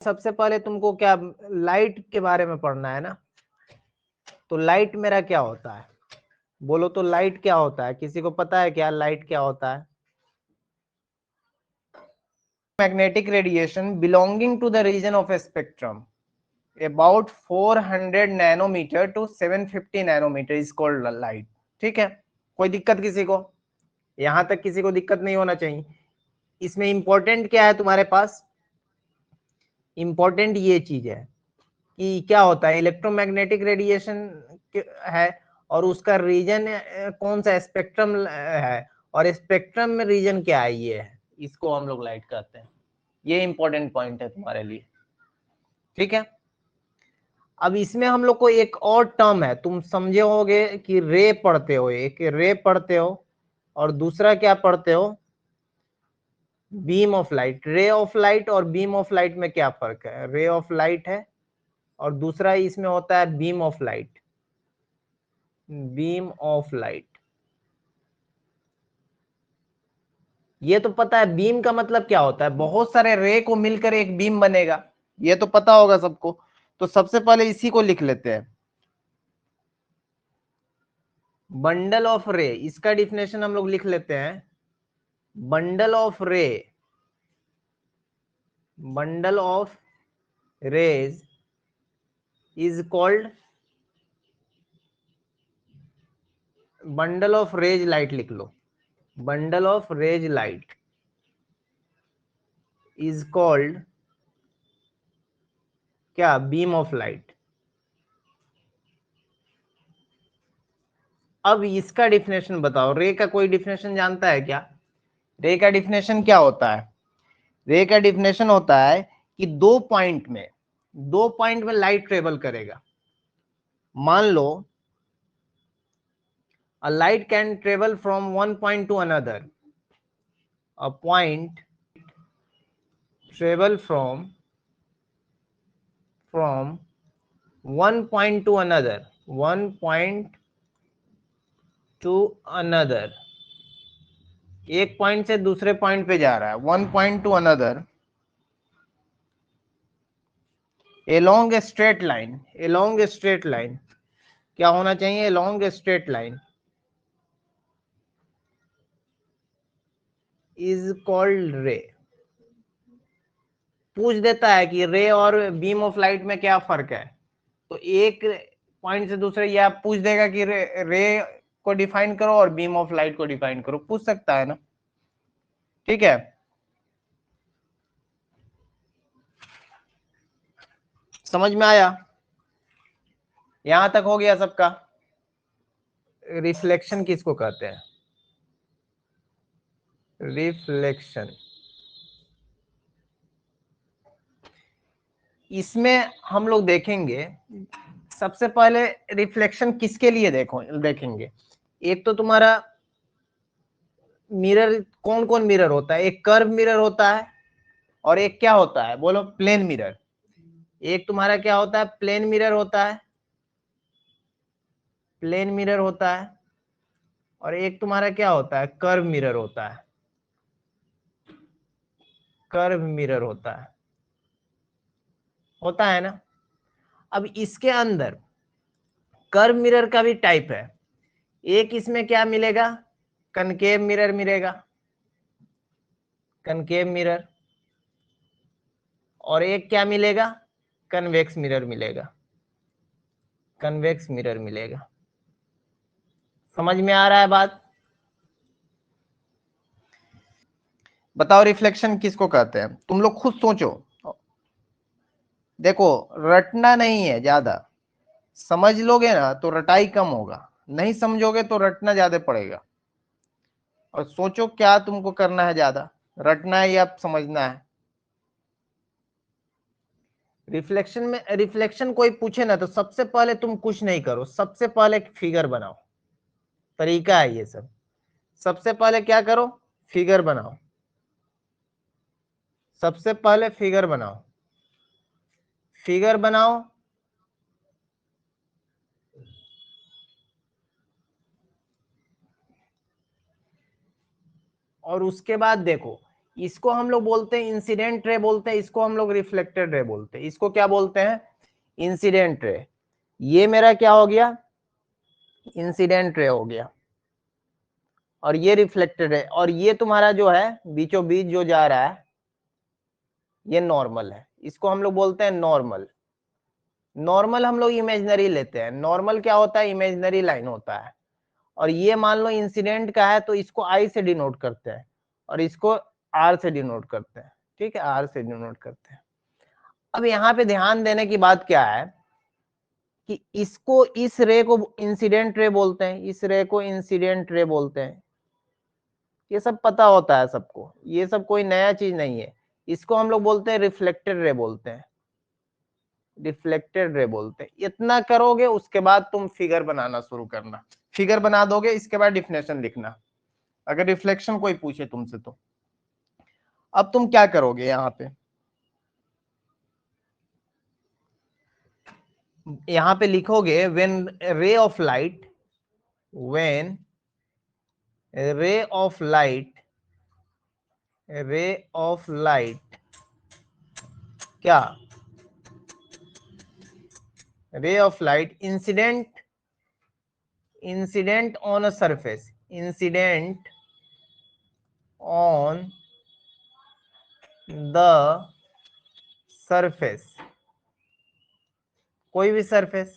सबसे पहले तुमको क्या लाइट के बारे में पढ़ना है ना। तो लाइट मेरा क्या होता है, बोलो तो लाइट क्या होता है, किसी को पता है क्या लाइट क्या होता है? Magnetic radiation belonging to the region of a spectrum about 400 nanometer to 750 nanometer is called light. ठीक है, कोई दिक्कत किसी को? यहां तक किसी को दिक्कत नहीं होना चाहिए। इसमें इंपॉर्टेंट क्या है तुम्हारे पास? इंपॉर्टेंट ये चीज है कि क्या होता है, इलेक्ट्रोमैग्नेटिक रेडिएशन है और उसका रीजन कौन सा स्पेक्ट्रम है, और स्पेक्ट्रम में रीजन क्या है, ये है, इसको हम लोग लाइट कहते हैं। ये इंपॉर्टेंट पॉइंट है तुम्हारे लिए। ठीक है, अब इसमें हम लोग को एक और टर्म है, तुम समझे होगे कि रे पढ़ते हो, एक रे पढ़ते हो और दूसरा क्या पढ़ते हो, beam of light. Ray of light और बीम ऑफ लाइट में क्या फर्क है? रे ऑफ लाइट है और दूसरा इसमें होता है beam of light. Beam of light, ये तो पता है बीम का मतलब क्या होता है, बहुत सारे रे को मिलकर एक बीम बनेगा, ये तो पता होगा सबको। तो सबसे पहले इसी को लिख लेते हैं, बंडल ऑफ रे। इसका डिफिनेशन हम लोग लिख लेते हैं, bundle of ray, bundle of rays is called, bundle of rays light लिख लो, bundle of rays light is called क्या? Beam of light. अब इसका डिफिनेशन बताओ, रे का कोई डिफिनेशन जानता है क्या? रे का डिफिनेशन क्या होता है? रे का डिफिनेशन होता है कि दो पॉइंट में लाइट ट्रेवल करेगा। मान लो a light can travel from one point to another, a point travel from one point to another, one point to another, एक पॉइंट से दूसरे पॉइंट पे जा रहा है, one point two another, along a straight line, along a straight line, क्या होना चाहिए? along a straight line is called ray। पूछ देता है कि रे और बीम ऑफ लाइट में क्या फर्क है, तो एक पॉइंट से दूसरे या पूछ देगा कि रे को डिफाइन करो और बीम ऑफ लाइट को डिफाइन करो, पूछ सकता है ना। ठीक है, समझ में आया? यहां तक हो गया सबका? रिफ्लेक्शन किसको कहते हैं? रिफ्लेक्शन, इसमें हम लोग देखेंगे सबसे पहले रिफ्लेक्शन किसके लिए देखेंगे। एक तो तुम्हारा मिरर, कौन कौन मिरर होता है? एक कर्व मिरर होता है और एक क्या होता है, बोलो? Plane mirror. एक तुम्हारा क्या होता है? प्लेन मिरर होता है, प्लेन मिरर होता है, और एक तुम्हारा क्या होता है? कर्व मिरर होता है, कर्व मिरर होता है ना। अब इसके अंदर कर्व मिरर का भी टाइप है, एक इसमें क्या मिलेगा? कनकेव मिरर मिलेगा, कनकेव मिरर, और एक क्या मिलेगा? कन्वेक्स मिरर मिलेगा, कन्वेक्स मिरर मिलेगा। समझ में आ रहा है बात? बताओ रिफ्लेक्शन किसको कहते हैं, तुम लोग खुद सोचो। देखो, रटना नहीं है ज्यादा, समझ लोगे ना तो रटाई कम होगा, नहीं समझोगे तो रटना ज्यादा पड़ेगा। और सोचो क्या तुमको करना है, ज्यादा रटना है या समझना है? रिफ्लेक्शन में, रिफ्लेक्शन कोई पूछे ना तो सबसे पहले तुम कुछ नहीं करो, सबसे पहले एक फिगर बनाओ, तरीका है ये सब। सबसे पहले क्या करो? फिगर बनाओ, सबसे पहले फिगर बनाओ, फिगर बनाओ, और उसके बाद देखो इसको हम लोग बोलते हैं इंसिडेंट रे बोलते हैं, इसको हम लोग रिफ्लेक्टेड रे बोलते हैं। इसको क्या बोलते हैं? Incident ray. ये मेरा क्या हो गया? इंसिडेंट रे हो गया, और ये रिफ्लेक्टेड है, और ये तुम्हारा जो है बीचों बीच जो जा रहा है ये नॉर्मल है। इसको हम लोग बोलते हैं नॉर्मल। नॉर्मल हम लोग इमेजिनरी लेते हैं। नॉर्मल क्या होता है? इमेजिनरी लाइन होता है। और ये मान लो इंसिडेंट का है तो इसको आई से डिनोट करते हैं, और इसको आर से डिनोट करते हैं। ठीक है, आर से डिनोट करते हैं। अब यहाँ पे ध्यान देने की बात क्या है कि इसको, इस रे को इंसिडेंट रे बोलते हैं, इस रे को इंसिडेंट रे बोलते हैं। ये सब पता होता है सबको, ये सब कोई नया चीज नहीं है। इसको हम लोग बोलते हैं रिफ्लेक्टेड रे बोलते हैं, रिफ्लेक्टेड रे बोलते हैं। इतना करोगे उसके बाद तुम फिगर बनाना शुरू करना। फिगर बना दोगे, इसके बाद डिफिनेशन लिखना, अगर रिफ्लेक्शन कोई पूछे तुमसे तो। अब तुम क्या करोगे? यहाँ पे लिखोगे when ray of light, when ray of light, ray of light क्या? Ray of light incident, incident on a surface, incident on the surface, कोई भी surface,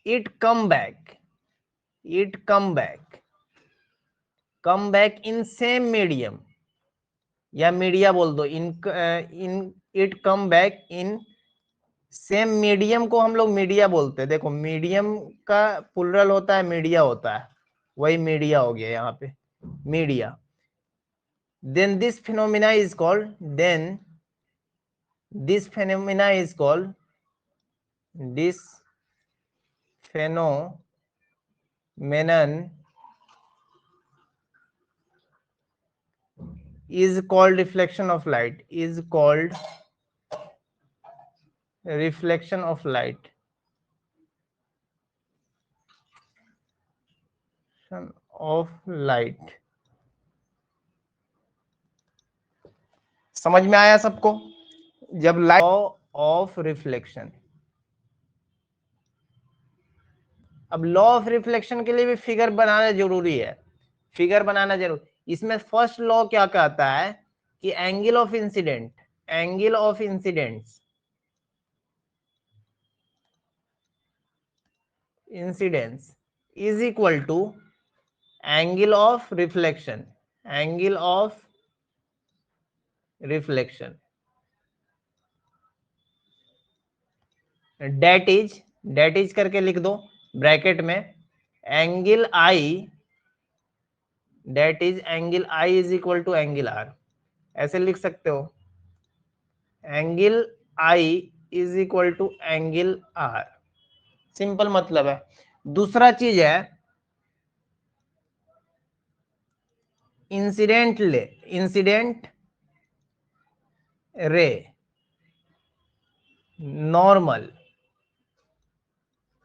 it come back, it come back, come back in same medium, या media बोल दो, in it come back in same medium को हम लोग media बोलते हैं। देखो मीडियम का प्लुरल होता है मीडिया होता है, वही मीडिया हो गया यहाँ पे, media. then this phenomena is called, then this phenomena is called, this phenomenon is called reflection of light, is called reflection of light, of light। समझ में आया सबको? जब लाइट, लॉ ऑफ रिफ्लेक्शन। अब लॉ ऑफ रिफ्लेक्शन के लिए भी figure बनाना जरूरी है, फिगर बनाना जरूरी। इसमें फर्स्ट लॉ क्या कहता है कि angle of incident, angle of incidents, incidence is equal to angle of reflection, angle of reflection. That is करके लिख दो ब्रैकेट में, angle I, that is angle I is equal to angle R, ऐसे लिख सकते हो। Angle I is equal to angle R, simple मतलब है। दूसरा चीज है incident ray, incident ray, normal,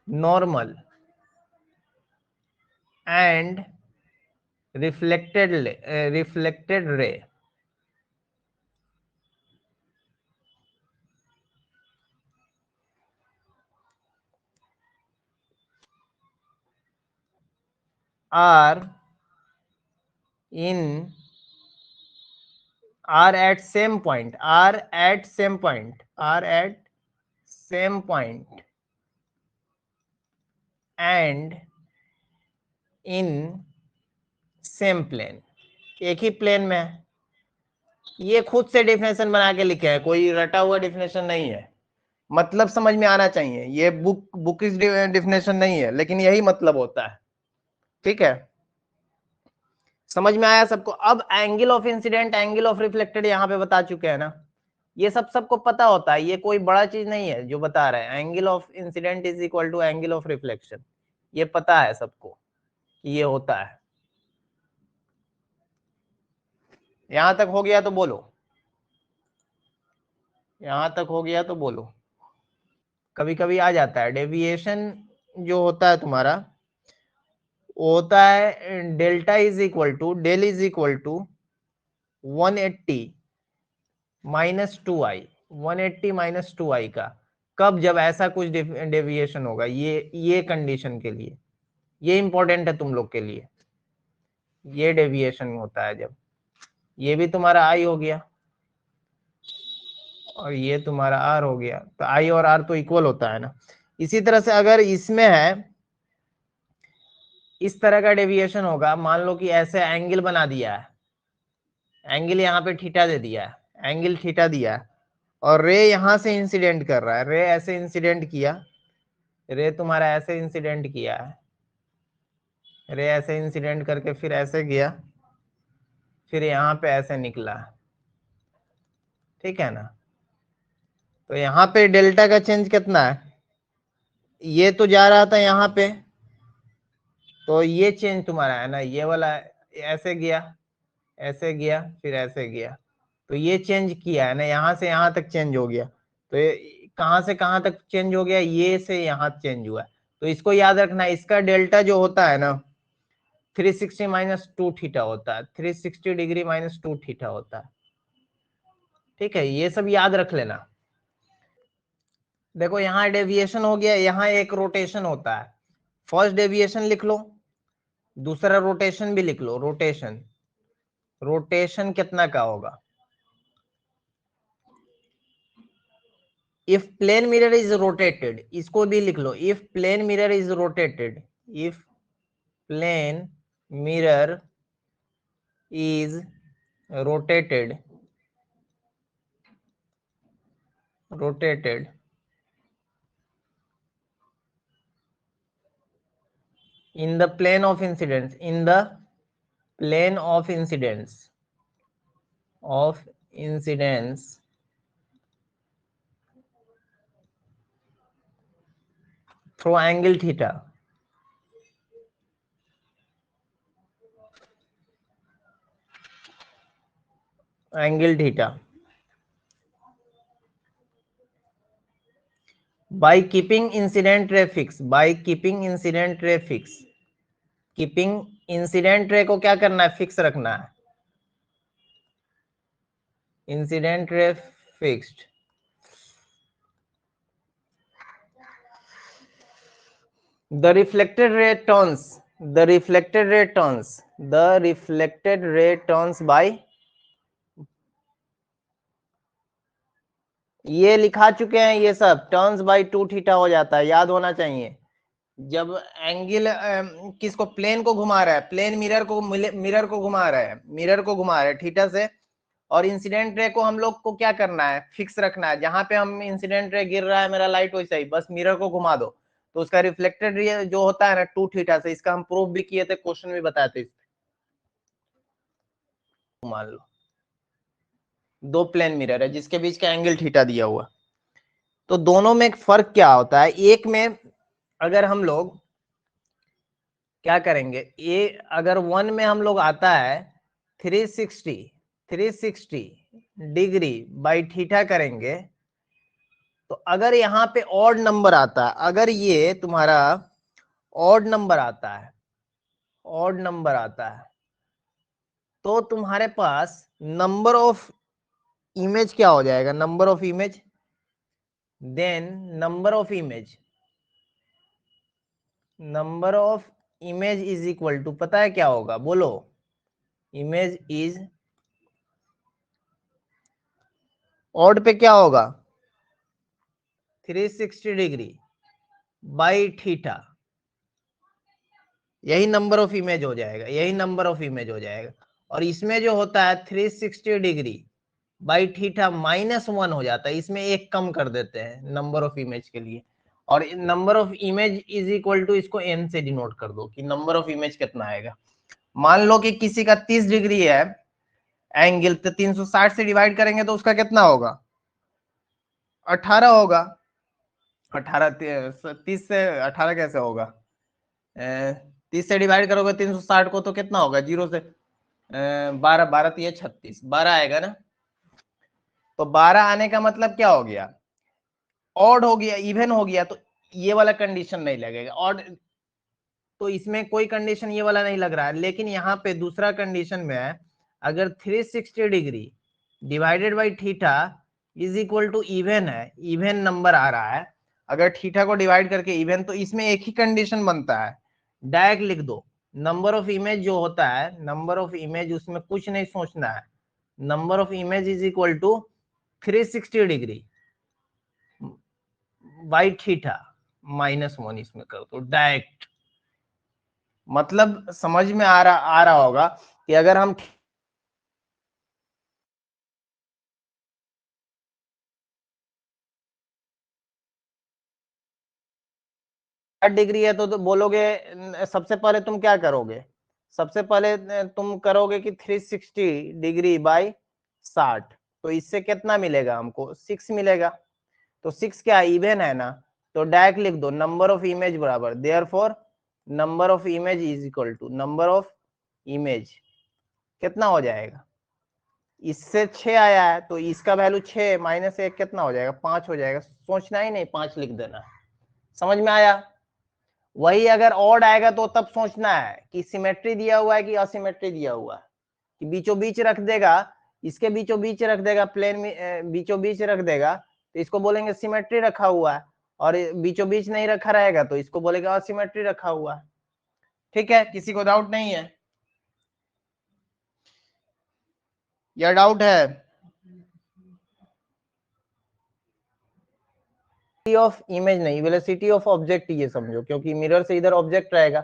normal and reflected reflected ray are in, are at same point, are at same point, are at same point and in same plane, एक ही plane में है। ये खुद से डिफिनेशन बना के लिखे है, कोई रटा हुआ डिफिनेशन नहीं है, मतलब समझ में आना चाहिए। ये बुक इस डिफिनेशन नहीं है, लेकिन यही मतलब होता है। ठीक है, समझ में आया सबको? अब angle of incident, angle of reflected यहाँ पे बता चुके हैं ना, ये सब सबको पता होता है, ये कोई बड़ा चीज नहीं है जो बता रहे हैं। Angle of incident is equal to angle of reflection, ये पता है सबको कि ये होता है। यहां तक हो गया तो बोलो, यहां तक हो गया तो बोलो। कभी कभी आ जाता है डेविएशन जो होता है तुम्हारा, होता है delta is equal to, del is equal to 180 minus 2i, 180 minus 2i का। कब? जब ऐसा कुछ डेविएशन होगा, ये कंडीशन के लिए, ये इंपॉर्टेंट है तुम लोग के लिए। ये डेविएशन होता है जब, ये भी तुम्हारा आई हो गया और ये तुम्हारा आर हो गया, तो आई और आर तो इक्वल होता है ना। इसी तरह से अगर इसमें है, इस तरह का डेविएशन होगा, मान लो कि ऐसे एंगल बना दिया है, एंगल यहाँ पे थीटा दे दिया है, एंगल थीटा दिया है, और रे यहां से इंसिडेंट कर रहा है, रे ऐसे इंसिडेंट किया, रे तुम्हारा ऐसे इंसिडेंट किया है, रे ऐसे इंसिडेंट करके फिर ऐसे गया, फिर यहाँ पे ऐसे निकला, ठीक है ना। तो यहाँ पे डेल्टा का चेंज कितना है? ये तो जा रहा था यहाँ पे, तो ये चेंज तुम्हारा है ना, ये वाला ऐसे गया, ऐसे गया, फिर ऐसे गया, तो ये चेंज किया है ना, यहाँ से यहाँ तक चेंज हो गया। तो ये कहाँ से कहाँ तक चेंज हो गया? ये से यहाँ चेंज हुआ है। तो इसको याद रखना, इसका डेल्टा जो होता है ना 360 माइनस 2 थीटा होता है, 360 डिग्री माइनस 2 थीटा होता है, ठीक है। ये सब याद रख लेना। देखो यहाँ डेविएशन हो गया, यहाँ एक रोटेशन होता है, फर्स्ट डेविएशन लिख लो, दूसरा रोटेशन भी लिख लो, रोटेशन, रोटेशन कितना का होगा? If plane mirror is rotated, इसको भी लिख लो, if plane mirror is rotated, if plane mirror is rotated, rotated in the plane of incidence, in the plane of incidence, of incidence through angle theta, angle theta, by keeping incident ray fixed, by keeping incident ray fixed, keeping incident ray को क्या करना है? Fix रखना है, incident ray fixed, the reflected ray turns, the reflected ray turns, the reflected ray turns by, ये लिखा चुके हैं, ये सब टर्न्स बाय 2 थीटा हो जाता है, याद होना चाहिए। जब एंगल किसको, प्लेन को घुमा रहा है, प्लेन मिरर को, मिरर को घुमा रहा है, मिरर को घुमा रहा है थीटा से, और इंसिडेंट रे को हम लोग को क्या करना है? फिक्स रखना है। जहां पे हम इंसिडेंट रे गिर रहा है मेरा लाइट, वैसा ही बस मिरर को घुमा दो, तो उसका रिफ्लेक्टेड रे जो होता है ना 2 थीटा से, इसका हम प्रूफ भी किए थे, क्वेश्चन भी बताए थे। मान लो दो प्लेन मिरर है जिसके बीच का एंगल थीटा दिया हुआ, तो दोनों में एक फर्क क्या होता है? एक में अगर हम लोग क्या करेंगे, ये अगर 1 में हम लोग आता है 360 डिग्री बाई थीटा करेंगे, तो अगर यहाँ पे ऑड नंबर आता है, अगर ये तुम्हारा ऑड नंबर आता है, ऑड नंबर आता है, तो तुम्हारे पास नंबर ऑफ इमेज क्या हो जाएगा? Number of image, then number of image, number of image is equal to, पता है क्या होगा? बोलो, इमेज इज, ऑड पे क्या होगा? 360 डिग्री बाई थीटा, यही नंबर ऑफ इमेज हो जाएगा, यही नंबर ऑफ इमेज हो जाएगा। और इसमें जो होता है 360 डिग्री बाई थीटा -1 हो जाता है, इसमें एक कम कर देते हैं नंबर ऑफ इमेज के लिए, और number of image is equal to, इसको n से डिनोट कर दो कि नंबर ऑफ इमेज कितना आएगा। मान लो कि किसी का 30 डिग्री है एंगल, तो 360 से डिवाइड करेंगे तो उसका कितना होगा? 18 होगा। 18, 30 से 18 कैसे होगा? 30 से डिवाइड करोगे 360 को तो कितना होगा? 0 से 12, 12 तो ये 36, 12 आएगा ना। तो 12 आने का मतलब क्या हो गया? ऑड हो गया, इवन हो गया, तो ये वाला कंडीशन नहीं लगेगा। ऑड तो इसमें कोई कंडीशन ये वाला नहीं लग रहा है, लेकिन यहाँ पे दूसरा कंडीशन में है, अगर 360 degree divided by theta is equal to even है, इवन नंबर आ रहा है, अगर थीटा को डिवाइड करके इवन, तो इसमें एक ही कंडीशन बनता है, डायरेक्ट लिख दो, नंबर ऑफ इमेज जो होता है, नंबर ऑफ इमेज, उसमें कुछ नहीं सोचना है, number of image is equal to 360 degree by theta -1, इसमें कर दो डायरेक्ट। मतलब समझ में आ रहा होगा कि अगर हम डिग्री है तो बोलोगे, सबसे पहले तुम क्या करोगे, सबसे पहले तुम करोगे कि 360 डिग्री बाई 60, तो इससे कितना मिलेगा हमको, 6 मिलेगा। तो 6 क्या इवन है ना, तो डायरेक्ट लिख दो नंबर ऑफ इमेज बराबर, therefore number of image is equal to number of image, कितना हो जाएगा, इससे 6 आया है तो इसका वैल्यू 6 -1 कितना हो जाएगा, 5 हो जाएगा, सोचना ही नहीं, 5 लिख देना। समझ में आया। वही अगर ऑड आएगा तो तब सोचना है कि सिमेट्री दिया हुआ है कि असिमेट्री दिया हुआ है, कि बीचों बीच रख देगा, इसके बीचों बीच रख देगा, प्लेन में बीचों बीच रख देगा तो इसको बोलेंगे सिमेट्री रखा हुआ है, और बीचों बीच नहीं रखा रहेगा तो इसको बोलेगा असिमेट्री रखा हुआ है। ठीक है, किसी को डाउट नहीं है, या डाउट है। ऑफ इमेज नहीं, वेलोसिटी ऑफ ऑब्जेक्ट ये समझो, क्योंकि मिरर से इधर ऑब्जेक्ट रहेगा,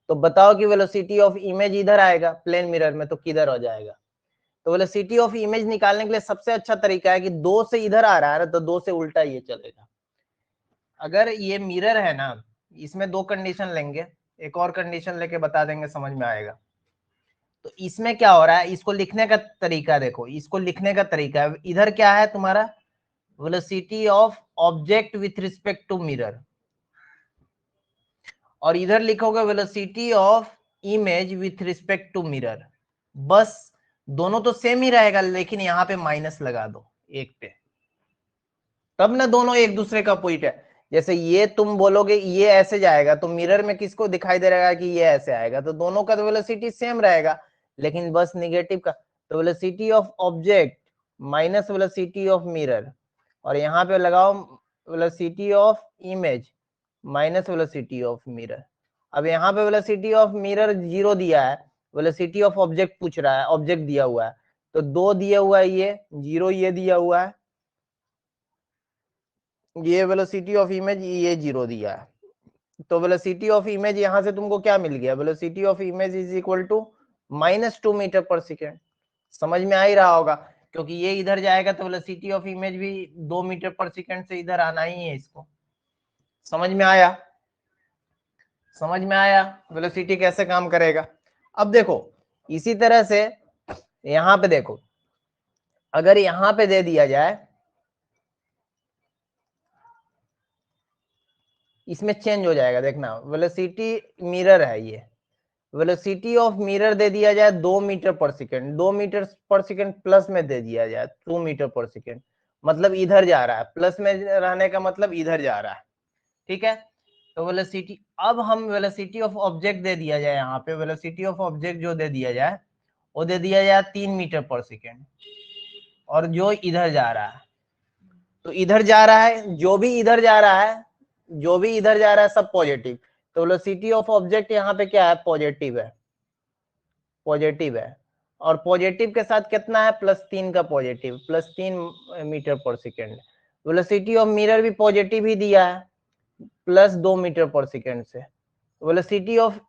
तो बताओ कि वेलोसिटी ऑफ इमेज इधर आएगा प्लेन मिरर में तो किधर हो जाएगा। तो वेलोसिटी ऑफ इमेज निकालने के लिए सबसे अच्छा तरीका है कि 2 से इधर आ रहा है तो 2 से उल्टा ये चलेगा। अगर ये मिरर है ना, इसमें 2 कंडीशन लेंगे, एक और कंडीशन लेके बता देंगे, समझ में आएगा। तो इसमें क्या हो रहा है, इसको लिखने का तरीका देखो, इसको लिखने का तरीका है, इधर क्या है तुम्हारा, velocity of object with respect to mirror, और इधर लिखोगे velocity of image with respect to mirror, बस दोनों तो सेम ही रहेगा, लेकिन यहाँ पे माइनस लगा दो एक पे, तब ना दोनों एक दूसरे का अपोजिट है। जैसे ये तुम बोलोगे ये ऐसे जाएगा तो मिरर में किसको दिखाई दे रहेगा कि ये ऐसे आएगा, तो दोनों का तो वेलोसिटी सेम रहेगा, लेकिन बस निगेटिव का, तो velocity of object minus velocity of mirror, और यहाँ पे लगाओ velocity of image minus velocity of mirror. अब यहाँ पे वेलोसिटी ऑफ मिरर 0 दिया है, वेलोसिटी ऑफ ऑब्जेक्ट पूछ रहा है, ऑब्जेक्ट दिया हुआ है, तो 2 दिया हुआ है, ये 0 ये दिया हुआ है, ये वेलोसिटी ऑफ इमेज ये 0 दिया है, तो वेलोसिटी ऑफ इमेज यहां से तुमको क्या मिल गया, velocity of image is equal to -2 metre per second. समझ में आ ही रहा होगा, क्योंकि ये इधर जाएगा तो वेलोसिटी ऑफ इमेज भी 2 मीटर पर सेकेंड से इधर आना ही है इसको। समझ में आया, समझ में आया वेलोसिटी कैसे काम करेगा। अब देखो इसी तरह से यहां पे देखो, अगर यहां पे दे दिया जाए, इसमें चेंज हो जाएगा, देखना वेलोसिटी मिरर है ये, वेलोसिटी ऑफ मिरर दे दिया जाए 2 metre per second, 2 metre per second plus में दे दिया जाए 2 मीटर पर सेकेंड, मतलब इधर जा रहा है, प्लस में रहने का मतलब इधर जा रहा है। ठीक है, तो वेलोसिटी, अब हम वेलोसिटी ऑफ ऑब्जेक्ट दे दिया जाए, यहाँ पे वेलोसिटी ऑफ ऑब्जेक्ट जो दे दिया जाए वो दे दिया जाए 3 मीटर पर सेकेंड, और जो इधर जा रहा है, तो इधर जा रहा है, जो भी इधर जा रहा है, जो भी इधर जा रहा है सब पॉजिटिव, तो वेलोसिटी ऑफ ऑब्जेक्ट यहाँ पे क्या है, पॉजिटिव है, पॉजिटिव है, और पॉजिटिव के साथ कितना है, +3 का positive, +3 metre per second. Velocity of mirror भी पॉजिटिव ही दिया है, +2 मीटर पर सेकेंड से। Velocity of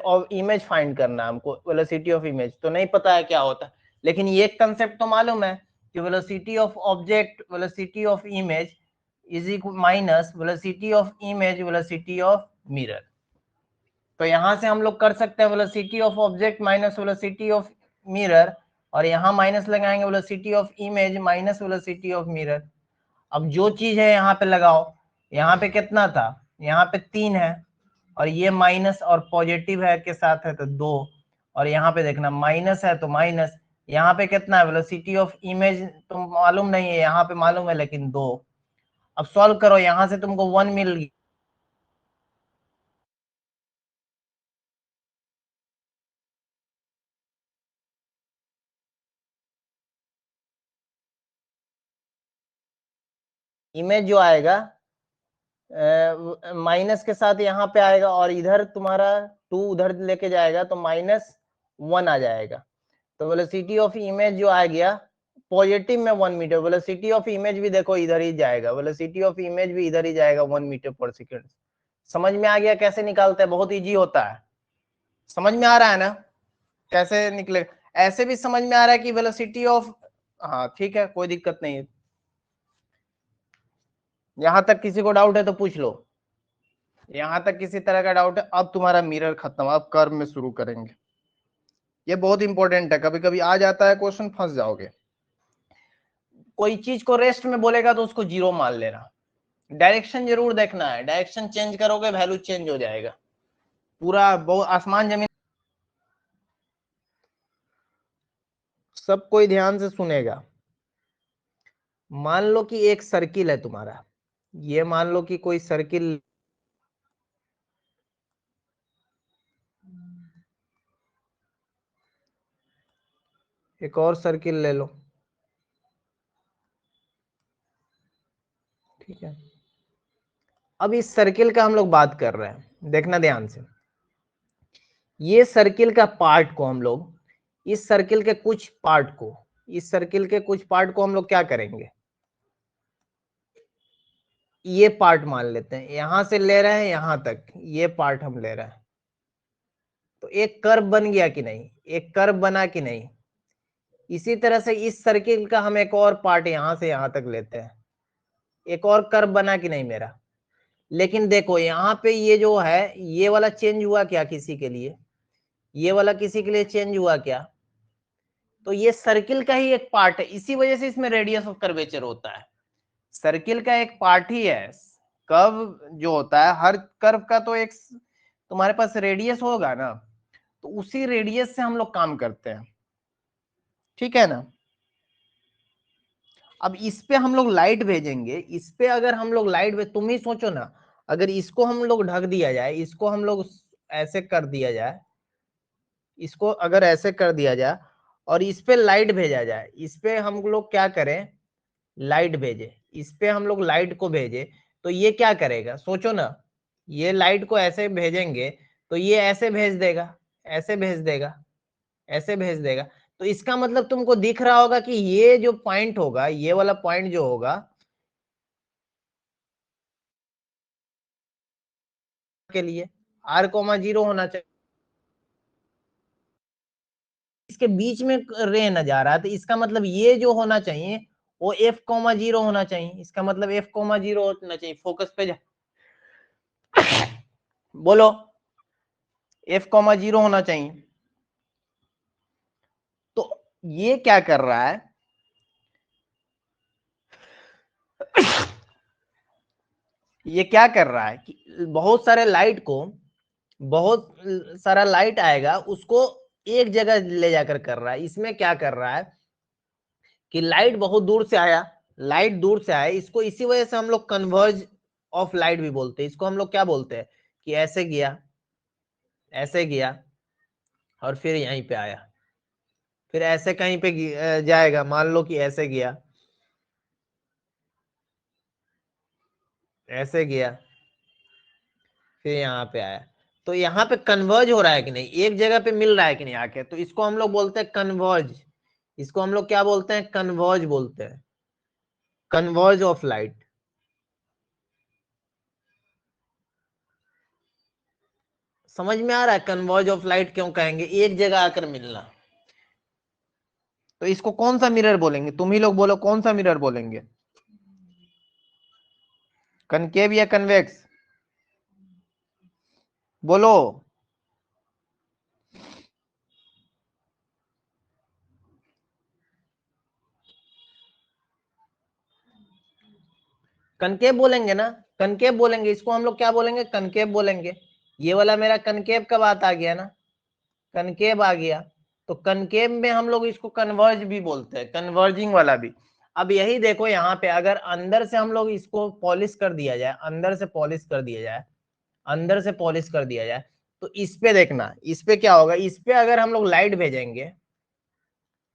of image find करना है हमको, वेलोसिटी ऑफ इमेज तो नहीं पता है क्या होता है, लेकिन ये कंसेप्ट तो मालूम है कि velocity of object velocity of image is equal minus velocity of image velocity of mirror. तो यहां से हम लोग कर सकते हैं velocity of object minus velocity of mirror, और यहाँ माइनस लगाएंगे velocity of image minus velocity of mirror. अब जो चीज है यहाँ पे लगाओ, यहाँ पे कितना था, यहाँ पे 3 है, और ये माइनस और पॉजिटिव है के साथ है तो 2, और यहाँ पे देखना माइनस है तो माइनस, यहाँ पे कितना है वेलोसिटी ऑफ इमेज तो मालूम नहीं है, यहाँ पे मालूम है लेकिन 2। अब सॉल्व करो, यहाँ से तुमको 1 मिल इमेज जो आएगा माइनस के साथ यहाँ पे आएगा, और इधर तुम्हारा 2 उधर लेके जाएगा तो -1 आ जाएगा। तो वेलोसिटी ऑफ इमेज जो आ गया पॉजिटिव में 1 मीटर, वेलोसिटी ऑफ इमेज भी देखो इधर ही जाएगा, वेलोसिटी ऑफ इमेज भी इधर ही जाएगा 1 मीटर पर सेकेंड। समझ में आ गया कैसे निकालते हैं? बहुत इजी होता है, समझ में आ रहा है ना कैसे निकले? ऐसे भी समझ में आ रहा है कि वेलोसिटी ऑफ, हाँ ठीक है, कोई दिक्कत नहीं है। यहां तक किसी को डाउट है तो पूछ लो, यहां तक किसी तरह का डाउट है? अब तुम्हारा मिरर खत्म, अब कर्व में शुरू करेंगे। ये बहुत इंपॉर्टेंट है, कभी कभी आ जाता है क्वेश्चन, फंस जाओगे। कोई चीज को रेस्ट में बोलेगा तो उसको 0 मान लेना, डायरेक्शन जरूर देखना है, डायरेक्शन चेंज करोगे वैल्यू चेंज हो जाएगा, पूरा बहुत आसमान जमीन। सब कोई ध्यान से सुनेगा। मान लो कि एक सर्किल है तुम्हारा, ये मान लो कि कोई सर्किल, एक और सर्किल ले लो, ठीक है। अब इस सर्किल का हम लोग बात कर रहे हैं, देखना ध्यान से। ये सर्किल का पार्ट को हम लोग, इस सर्किल के कुछ पार्ट को, इस सर्किल के कुछ पार्ट को हम लोग क्या करेंगे, ये पार्ट मान लेते हैं, यहां से ले रहे हैं यहां तक, ये पार्ट हम ले रहे हैं। तो एक कर्व बन गया कि नहीं, एक कर्व बना कि नहीं। इसी तरह से इस सर्किल का हम एक और पार्ट यहां से यहां तक लेते हैं, एक और कर्व बना कि नहीं मेरा। लेकिन देखो यहाँ पे ये जो है, ये वाला चेंज हुआ क्या किसी के लिए, ये वाला किसी के लिए चेंज हुआ क्या? तो ये सर्किल का ही एक पार्ट है, इसी वजह से इसमें रेडियस ऑफ कर्वेचर होता है। सर्किल का एक पार्ट ही है कर्व जो होता है, हर कर्व का तो एक तुम्हारे पास रेडियस होगा ना, तो उसी रेडियस से हम लोग काम करते हैं, ठीक है ना। अब इस पे हम लोग लाइट भेजेंगे, इस पे अगर हम लोग लाइट भेज, तुम ही सोचो ना, अगर इसको हम लोग ढक दिया जाए, इसको हम लोग ऐसे कर दिया जाए, इसको अगर ऐसे कर दिया जाए और इस पे लाइट भेजा जाए, इस पे हम लोग क्या करें, लाइट भेजे, इस पे हम लोग लाइट को भेजे, तो ये क्या करेगा सोचो ना, ये लाइट को ऐसे भेजेंगे तो ये ऐसे भेज देगा, ऐसे भेज देगा, ऐसे भेज देगा। तो इसका मतलब तुमको दिख रहा होगा कि ये जो पॉइंट होगा, ये वाला पॉइंट जो होगा के लिए r,0 होना चाहिए, इसके बीच में रे न जा रहा है, तो इसका मतलब ये जो होना चाहिए वो f,0 होना चाहिए, इसका मतलब f,0 होना चाहिए। फोकस पे जा, बोलो, f,0 होना चाहिए। तो ये क्या कर रहा है, ये क्या कर रहा है कि बहुत सारे लाइट को, बहुत सारा लाइट आएगा उसको एक जगह ले जाकर कर रहा है। इसमें क्या कर रहा है कि लाइट बहुत दूर से आया, लाइट दूर से आया, इसको इसी वजह से हम लोग कन्वर्ज ऑफ लाइट भी बोलते हैं। इसको हम लोग क्या बोलते हैं कि ऐसे गया, ऐसे गया और फिर यहीं पे आया, फिर ऐसे कहीं पे जाएगा, मान लो कि ऐसे गया, ऐसे गया, फिर यहाँ पे आया। तो यहाँ पे कन्वर्ज हो रहा है कि नहीं, एक जगह पे मिल रहा है कि नहीं आके, तो इसको हम लोग बोलते हैं कन्वर्ज। इसको हम लोग क्या बोलते हैं, कन्वर्ज बोलते हैं, कन्वर्ज ऑफ लाइट। समझ में आ रहा है कन्वर्ज ऑफ लाइट क्यों कहेंगे, एक जगह आकर मिलना। तो इसको कौन सा मिरर बोलेंगे, तुम ही लोग बोलो कौन सा मिरर बोलेंगे, कनकेव या कन्वेक्स, बोलो। कनकेव बोलेंगे ना, कनकेव बोलेंगे, इसको हम लोग क्या बोलेंगे, कनकेव बोलेंगे। ये वाला मेरा कनकेव का बात आ गया ना, कनकेव आ गया। तो कनकेव में हम लोग इसको कन्वर्ज भी बोलते हैं, कन्वर्जिंग वाला भी। अब यही देखो यहाँ पे, अगर अंदर से हम लोग इसको पॉलिश कर दिया जाए, अंदर से पॉलिश कर दिया जाए, अंदर से पॉलिश कर दिया जाए, तो इस पे देखना, इस पे क्या होगा, इस पे अगर हम लोग लाइट भेजेंगे,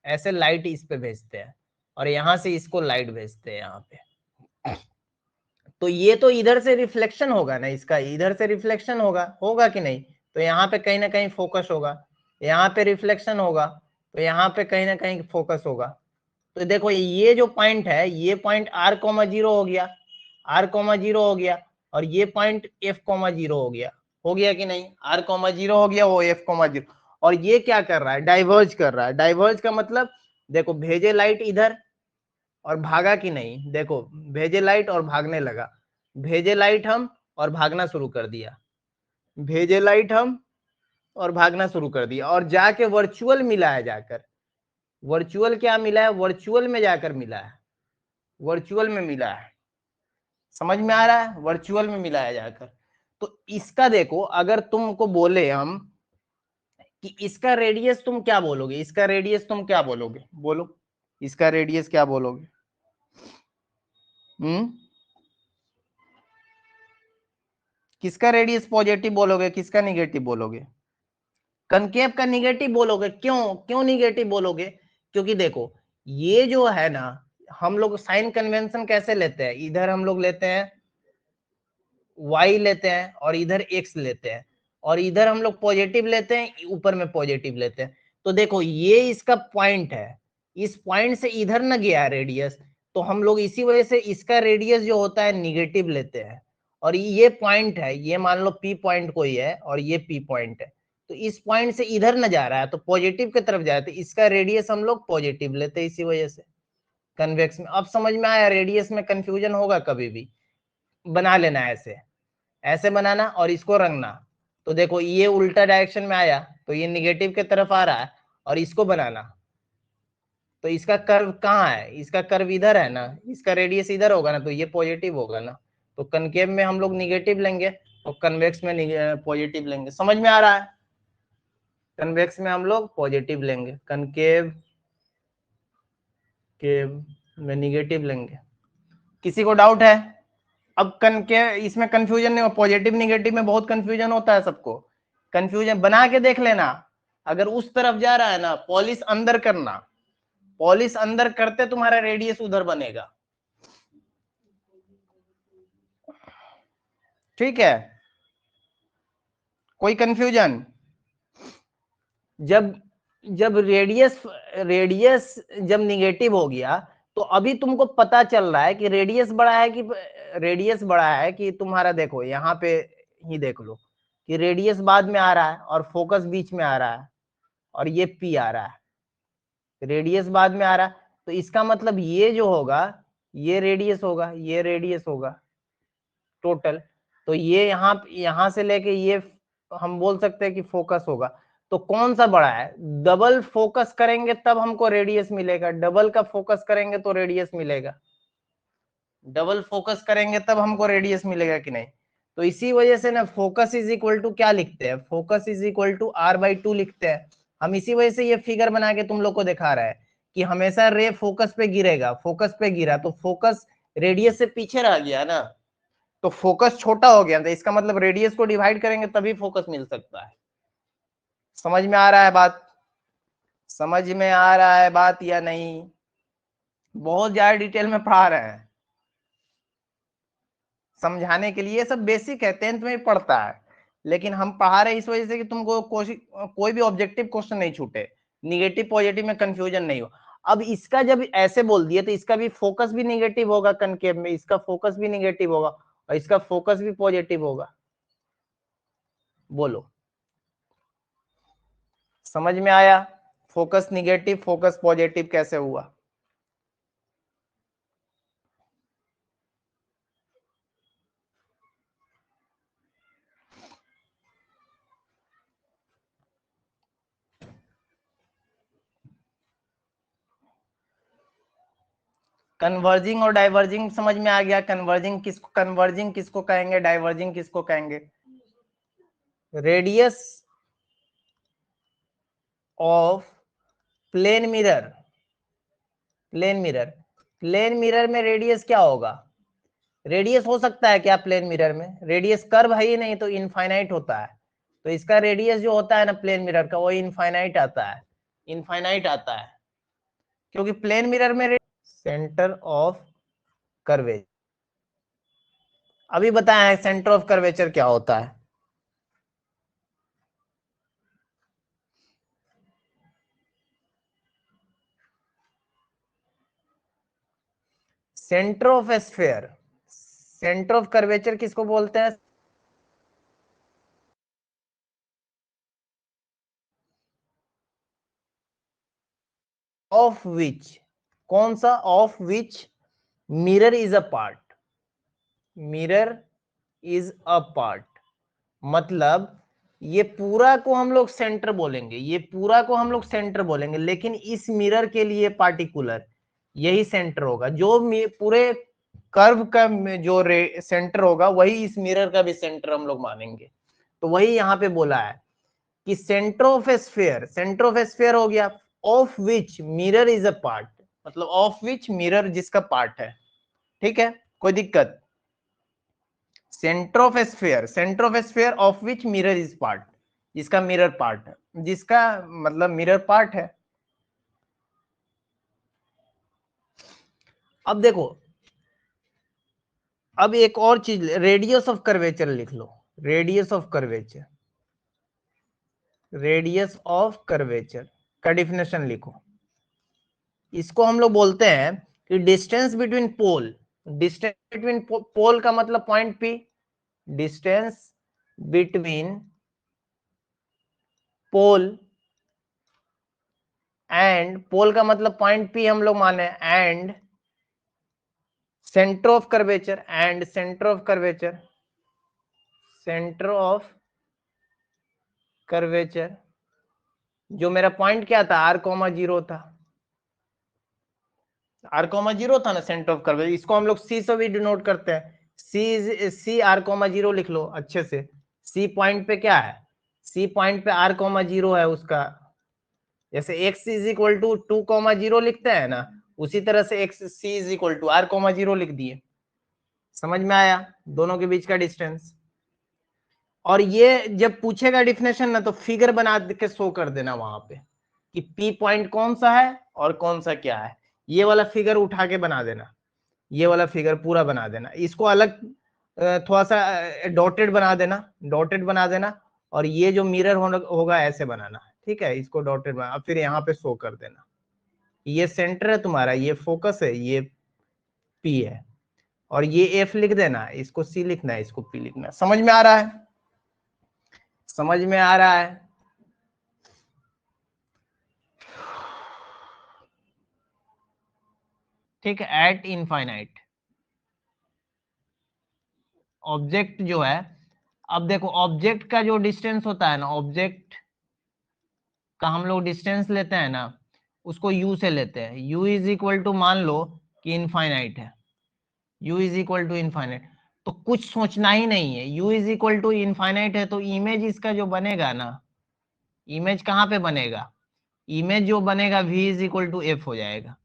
ऐसे लाइट इस पे भेजते हैं और यहाँ से इसको लाइट भेजते हैं यहाँ पे, तो ये तो इधर से रिफ्लेक्शन होगा ना, इसका इधर से रिफ्लेक्शन होगा कि नहीं? तो यहाँ पे कहीं ना कहीं फोकस होगा, यहाँ पे रिफ्लेक्शन होगा, तो यहाँ पे कहीं ना कहीं फोकस होगा। तो देखो ये जो पॉइंट है, ये पॉइंट r,0 हो गया, r,0 हो गया, और ये पॉइंट f,0 हो गया कि नहीं? r,0 हो गया, वो f,0, और ये क्या कर रहा है? डाइवर्ज कर रहा है। डाइवर्ज का मतलब देखो, भेजे लाइट इधर और भागा कि नहीं? देखो भेजे लाइट और भागने लगा, भेजे लाइट हम और भागना शुरू कर दिया, भेजे लाइट हम और भागना शुरू कर दिया, और जाके वर्चुअल मिला है, जाकर वर्चुअल क्या मिला है? वर्चुअल में जाकर मिला है, वर्चुअल में मिला है। समझ में आ रहा है? वर्चुअल में मिला है जाकर। तो इसका देखो, अगर तुमको बोले हम कि इसका रेडियस तुम क्या बोलोगे? इसका रेडियस तुम क्या बोलोगे? बोलो, इसका रेडियस क्या बोलोगे? किसका रेडियस पॉजिटिव बोलोगे, किसका निगेटिव बोलोगे? कनकेव का निगेटिव बोलोगे। क्यों? क्यों निगेटिव बोलोगे? क्योंकि देखो ये जो है ना, हम लोग साइन कन्वेंशन कैसे लेते हैं? इधर हम लोग लेते हैं y लेते हैं, और इधर x लेते हैं, और इधर हम लोग पॉजिटिव लेते हैं, ऊपर में पॉजिटिव लेते हैं। तो देखो ये इसका पॉइंट है, इस पॉइंट से इधर न गया रेडियस, तो हम लोग इसी वजह से इसका रेडियस जो होता है निगेटिव लेते हैं। और ये पॉइंट है, ये मान लो P पॉइंट कोई है, और ये P पॉइंट है, तो इस पॉइंट से इधर न जा रहा है, तो पॉजिटिव की तरफ जाए, तो इसका रेडियस हम लोग पॉजिटिव लेते हैं, इसी वजह से कन्वेक्स में। अब समझ में आया? रेडियस में कंफ्यूजन होगा कभी भी, बना लेना ऐसे, ऐसे बनाना और इसको रंगना। तो देखो ये उल्टा डायरेक्शन में आया, तो ये निगेटिव की तरफ आ रहा है, और इसको बनाना, तो इसका कर्व कहाँ है? इसका कर्व इधर है ना, इसका रेडियस इधर होगा ना, तो ये पॉजिटिव होगा ना। तो कनकेव में हम लोग निगेटिव लेंगे, और कन्वेक्स में पॉजिटिव लेंगे। समझ में आ रहा है? कन्वेक्स में हम लोग पॉजिटिव लेंगे, कनकेव केव में निगेटिव लेंगे। किसी को डाउट है? अब कनकेव इसमें कंफ्यूजन नहीं हो, पॉजिटिव निगेटिव में बहुत कंफ्यूजन होता है सबको। कंफ्यूजन बना के देख लेना, अगर उस तरफ जा रहा है ना, पॉलिश अंदर करना, पॉलिश अंदर करते तुम्हारा रेडियस उधर बनेगा। ठीक है? कोई कंफ्यूजन? जब जब रेडियस रेडियस जब निगेटिव हो गया, तो अभी तुमको पता चल रहा है कि रेडियस बड़ा है कि तुम्हारा, देखो यहाँ पे ही देख लो कि रेडियस बाद में आ रहा है और फोकस बीच में आ रहा है, और ये P आ रहा है, रेडियस बाद में आ रहा है। तो इसका मतलब ये जो होगा, ये रेडियस होगा, ये रेडियस होगा टोटल। तो ये यहाँ से लेके ये हम बोल सकते हैं कि फोकस होगा। तो कौन सा बड़ा है? डबल फोकस करेंगे तब हमको रेडियस मिलेगा, डबल का फोकस करेंगे तो रेडियस मिलेगा, डबल फोकस करेंगे तब हमको रेडियस मिलेगा कि नहीं? तो इसी वजह से ना फोकस इज इक्वल टू क्या लिखते हैं? Focus is equal to r/2 लिखते हैं हम। इसी वजह से ये फिगर बना के तुम लोग को दिखा रहा है कि हमेशा रे फोकस पे गिरेगा, फोकस पे गिरा तो फोकस रेडियस से पीछे रह गया ना, तो फोकस छोटा हो गया, तो इसका मतलब रेडियस को डिवाइड करेंगे तभी फोकस मिल सकता है। समझ में आ रहा है बात? समझ में आ रहा है बात या नहीं? बहुत ज्यादा डिटेल में पढ़ा रहे हैं समझाने के लिए, सब बेसिक है, 10th में ही पढ़ता है, लेकिन हम पढ़ा रहे इस वजह से कि तुमको कोई भी ऑब्जेक्टिव क्वेश्चन नहीं छूटे, निगेटिव पॉजिटिव में कंफ्यूजन नहीं हो। अब इसका जब ऐसे बोल दिए, तो इसका भी फोकस भी निगेटिव होगा कनकेव में, इसका फोकस भी निगेटिव होगा, और इसका फोकस भी पॉजिटिव होगा। बोलो, समझ में आया? फोकस निगेटिव फोकस पॉजिटिव कैसे हुआ? कन्वर्जिंग और डाइवर्जिंग समझ में आ गया? कन्वर्जिंग किसको कहेंगे, डाइवर्जिंग किसको कहेंगे? Radius of plane mirror, plane mirror, plane mirror में रेडियस क्या होगा? रेडियस हो सकता है क्या प्लेन मिरर में? रेडियस कर्व है ही नहीं, तो इनफाइनाइट होता है। तो इसका रेडियस जो होता है ना प्लेन मिरर का, वो इनफाइनाइट आता है, इनफाइनाइट आता है, क्योंकि प्लेन मिरर में सेंटर ऑफ कर्वेज, अभी बताया है सेंटर ऑफ कर्वेचर क्या होता है। Centre of sphere, centre of curvature किसको बोलते हैं? ऑफ विच, कौन सा? Of which mirror is a part, mirror is a part, मतलब ये पूरा को हम लोग सेंटर बोलेंगे, ये पूरा को हम लोग सेंटर बोलेंगे, लेकिन इस मिरर के लिए पार्टिकुलर यही सेंटर होगा। जो पूरे कर्व का जो सेंटर होगा वही इस मिरर का भी सेंटर हम लोग मानेंगे। तो वही यहाँ पे बोला है कि centre of sphere, centre of sphere हो गया of which mirror is a part, मतलब ऑफ विच मिरर जिसका पार्ट है। ठीक है, कोई दिक्कत? Centre of sphere, centre of sphere of which mirror is part, जिसका मिरर पार्ट है, जिसका मतलब मिरर पार्ट है। अब देखो, अब एक और चीज, रेडियस ऑफ कर्वेचर लिख लो, radius of curvature, radius of curvature का डिफिनेशन लिखो। इसको हम लोग बोलते हैं कि distance between pole, distance between pole का मतलब point P, distance between pole, and pole का मतलब पॉइंट पी हम लोग माने, and centre of curvature, and centre of curvature, centre of curvature, जो मेरा पॉइंट क्या था, आर कॉमा जीरो था, आर कॉमा जीरो था ना सेंटर ऑफ कर्वेचर। इसको हम लोग सी से भी डिनोट करते हैं, सी आर कॉमा जीरो लिख लो अच्छे से। सी पॉइंट पे क्या है, सी पॉइंट पे आर कॉमा जीरो है उसका, जैसे एक्स इज इक्वल टू 2,0 लिखते हैं ना, उसी तरह से x c is equal to r comma zero लिख दिए। समझ में आया दोनों के बीच का डिस्टेंस? और ये जब पूछेगा डिफिनेशन ना, तो फिगर बना के शो कर देना वहां पे कि पी पॉइंट कौन सा है और कौन सा क्या है। ये वाला फिगर उठा के बना देना, ये वाला फिगर पूरा बना देना, इसको अलग थोड़ा सा डॉटेड बना देना, डॉटेड बना देना, और ये जो मिरर होगा ऐसे बनाना। ठीक है, इसको डॉटेड बना, फिर यहाँ पे शो कर देना। ये सेंटर है तुम्हारा, ये फोकस है, ये पी है, और ये एफ लिख देना, इसको सी लिखना है, इसको पी लिखना है। समझ में आ रहा है? समझ में आ रहा है? ठीक है, एट इनफाइनाइट ऑब्जेक्ट जो है, अब देखो ऑब्जेक्ट का जो डिस्टेंस होता है ना, ऑब्जेक्ट का हम लोग डिस्टेंस लेते हैं ना, उसको u से लेते हैं। u इज इक्वल टू, मान लो कि इनफाइनाइट है, u is equal to infinite, तो कुछ सोचना ही नहीं है। u is equal to infinite है तो इमेज इसका जो बनेगा ना, इमेज कहाँ पे बनेगा, इमेज जो बनेगा v is equal to f हो जाएगा।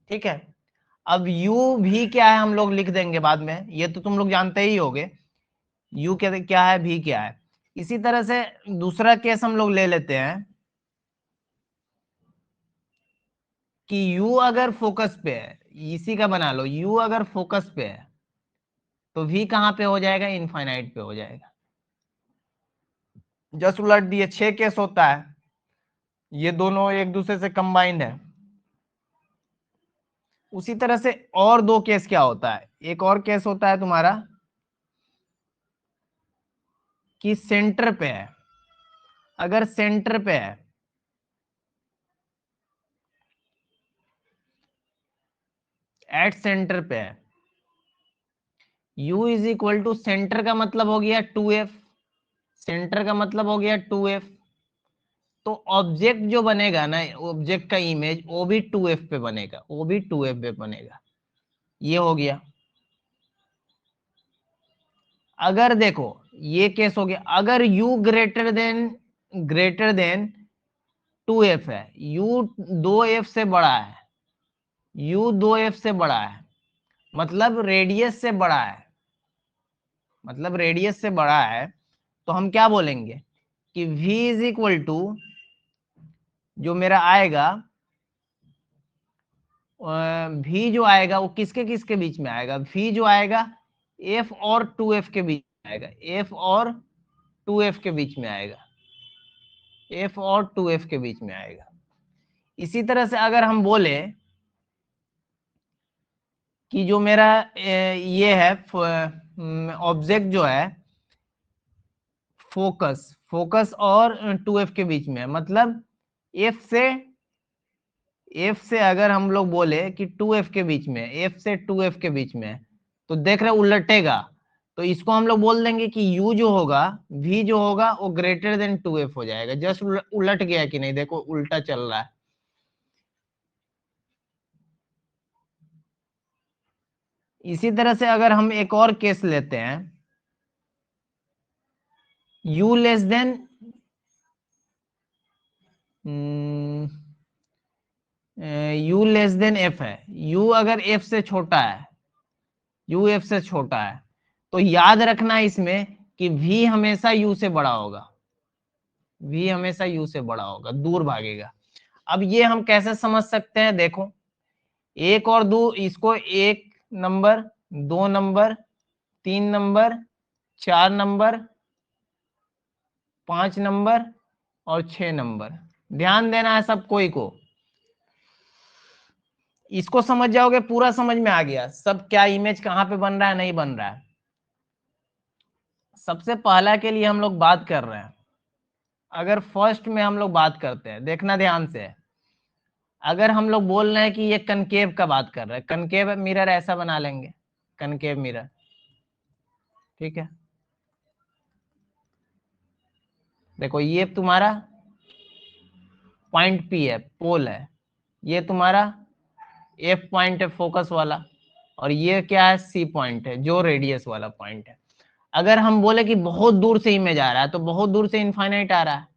ठीक है, अब u भी क्या है हम लोग लिख देंगे बाद में, ये तो तुम लोग जानते ही होगे u क्या क्या है, v क्या है। इसी तरह से दूसरा केस हम लोग ले लेते हैं कि u अगर फोकस पे है, इसी का बना लो, u अगर फोकस पे है तो v कहाँ पे हो जाएगा, इनफाइनाइट पे हो जाएगा। जस्ट उलट दिए, 6 केस होता है, ये दोनों एक दूसरे से कंबाइंड है। उसी तरह से और 2 केस क्या होता है, एक और केस होता है तुम्हारा कि सेंटर पे है, अगर सेंटर पे है, एट सेंटर पे है, u is equal to, centre का मतलब हो गया 2f, सेंटर का मतलब हो गया 2f, तो ऑब्जेक्ट जो बनेगा ना, ऑब्जेक्ट का इमेज वो भी 2f पे बनेगा, वो भी 2f पे बनेगा। ये हो गया। अगर देखो ये केस हो गया, अगर u ग्रेटर देन 2f है, u 2f से बड़ा है, u 2f से बड़ा है, मतलब रेडियस से बड़ा है, मतलब रेडियस से बड़ा है, तो हम क्या बोलेंगे कि v इज इक्वल टू, जो मेरा आएगा v जो आएगा वो किसके किसके बीच में आएगा, v जो आएगा एफ और 2f के बीच में आएगा, एफ और 2f के बीच में आएगा, एफ और 2f के बीच में आएगा। इसी तरह से अगर हम बोले कि जो मेरा ये है ऑब्जेक्ट जो है फोकस, फोकस और 2f के बीच में है, मतलब एफ से अगर हम लोग बोले कि 2f के बीच में, एफ से 2f के बीच में, तो देख रहे उलटेगा, तो इसको हम लोग बोल देंगे कि u जो होगा, v जो होगा वो ग्रेटर देन 2f हो जाएगा। जस्ट उलट गया कि नहीं, देखो उल्टा चल रहा है। इसी तरह से अगर हम एक और केस लेते हैं, u less than u less than f है, u अगर f से छोटा है, u f से छोटा है, तो याद रखना इसमें कि v हमेशा u से बड़ा होगा, v हमेशा u से बड़ा होगा, दूर भागेगा। अब ये हम कैसे समझ सकते हैं, देखो एक और दो, इसको 1 number, 2 number, 3 number, 4 number, 5 number और 6 नंबर, ध्यान देना है सब कोई को। इसको समझ जाओगे पूरा समझ में आ गया सब, क्या इमेज कहाँ पे बन रहा है, नहीं बन रहा है। सबसे पहला के लिए हम लोग बात कर रहे हैं, अगर फर्स्ट में हम लोग बात करते हैं, देखना ध्यान से, अगर हम लोग बोल रहे हैं कि ये कनकेव का बात कर रहे हैं, कनकेव मिरर ऐसा बना लेंगे, कनकेव मिरर, ठीक है। देखो ये तुम्हारा पॉइंट पी है, पोल है, ये तुम्हारा एफ पॉइंट है फोकस वाला, और ये क्या है, सी पॉइंट है जो रेडियस वाला पॉइंट है। अगर हम बोले कि बहुत दूर से इमेज आ रहा है, तो बहुत दूर से इनफाइनाइट आ रहा है,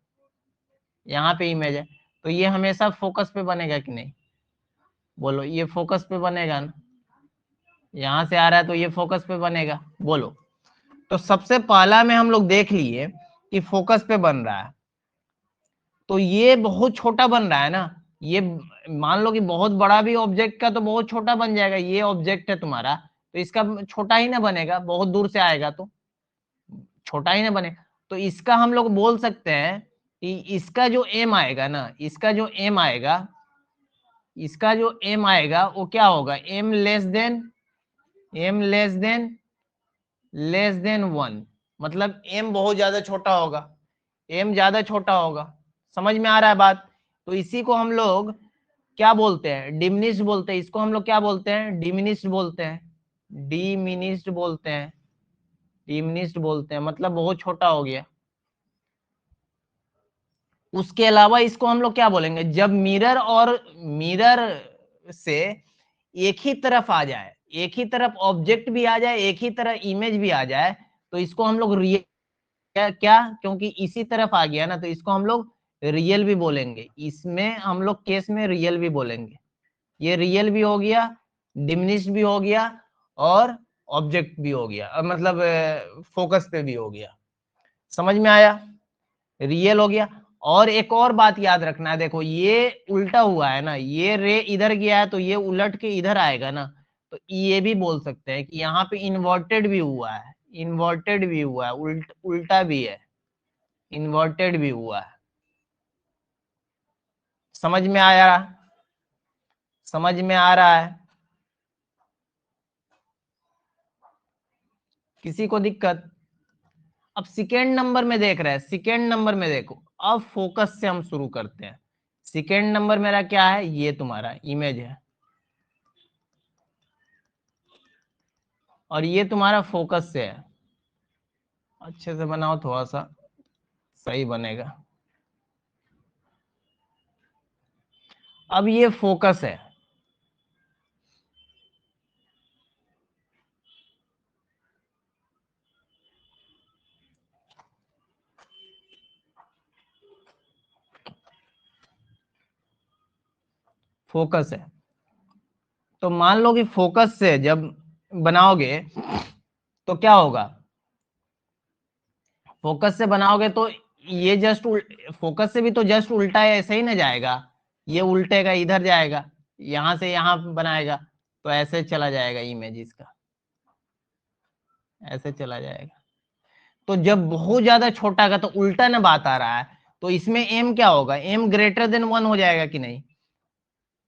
यहाँ पे इमेज है, तो ये हमेशा फोकस पे बनेगा कि नहीं, बोलो ये फोकस पे बनेगा ना, यहां से आ रहा है तो ये फोकस पे बनेगा, बोलो। तो सबसे पहला में हम लोग देख लिए कि फोकस पे बन रहा है, तो ये बहुत छोटा बन रहा है ना, ये मान लो कि बहुत बड़ा भी ऑब्जेक्ट का तो बहुत छोटा बन जाएगा, ये ऑब्जेक्ट है तुम्हारा तो इसका छोटा ही ना बनेगा, बहुत दूर से आएगा तो छोटा ही ना बने। तो इसका हम लोग बोल सकते हैं कि इसका जो एम आएगा ना, इसका जो एम आएगा, इसका जो एम आएगा वो क्या होगा, m less than, m less than 1, मतलब एम बहुत ज्यादा छोटा होगा, एम ज्यादा छोटा होगा, समझ में आ रहा है बात। तो इसी को हम लोग क्या बोलते हैं, डिमिनिश्ड बोलते हैं, इसको हम लोग क्या बोलते हैं, डिमिनिश्ड बोलते हैं, डिमिनिश्ड बोलते हैं, डिमिनिश्ड बोलते हैं, मतलब बहुत छोटा हो गया। उसके अलावा इसको हम लोग क्या बोलेंगे, जब मिरर और मिरर से एक ही तरफ आ जाए, एक ही तरफ ऑब्जेक्ट भी आ जाए, एक ही तरह इमेज भी आ जाए, तो इसको हम लोग रियल, क्या क्योंकि इसी तरफ आ गया ना, तो इसको हम लोग रियल भी बोलेंगे, इसमें हम लोग केस में रियल भी बोलेंगे। ये रियल भी हो गया, डिमिनिश्ड भी हो गया, और ऑब्जेक्ट भी हो गया, मतलब फोकस पे भी हो गया, समझ में आया, रियल हो गया। और एक और बात याद रखना है, देखो ये उल्टा हुआ है ना, ये रे इधर गया है तो ये उलट के इधर आएगा ना, तो ये भी बोल सकते हैं कि यहाँ पे इन्वर्टेड भी हुआ है, इन्वर्टेड भी हुआ है, उल्टा भी है, इन्वर्टेड भी हुआ है। समझ में आया, समझ में आ रहा है, किसी को दिक्कत। अब सेकेंड नंबर में देख रहे हैं, सेकेंड नंबर में देखो, अब फोकस से हम शुरू करते हैं। सेकेंड नंबर मेरा क्या है, ये तुम्हारा इमेज है, और ये तुम्हारा फोकस से है, अच्छे से बनाओ थोड़ा सा सही बनेगा। अब ये फोकस है, फोकस है, तो मान लो कि फोकस से जब बनाओगे तो क्या होगा, फोकस से बनाओगे तो ये जस्ट फोकस से भी तो जस्ट उल्टा है, ऐसे ही ना जाएगा, ये उल्टेगा इधर जाएगा, यहां से यहां बनाएगा, तो ऐसे चला जाएगा इमेज इसका। ऐसे चला जाएगा। तो जब बहुत ज्यादा छोटा का तो उल्टा ना बात आ रहा है, तो इसमें एम क्या होगा, एम ग्रेटर देन 1 हो जाएगा कि नहीं,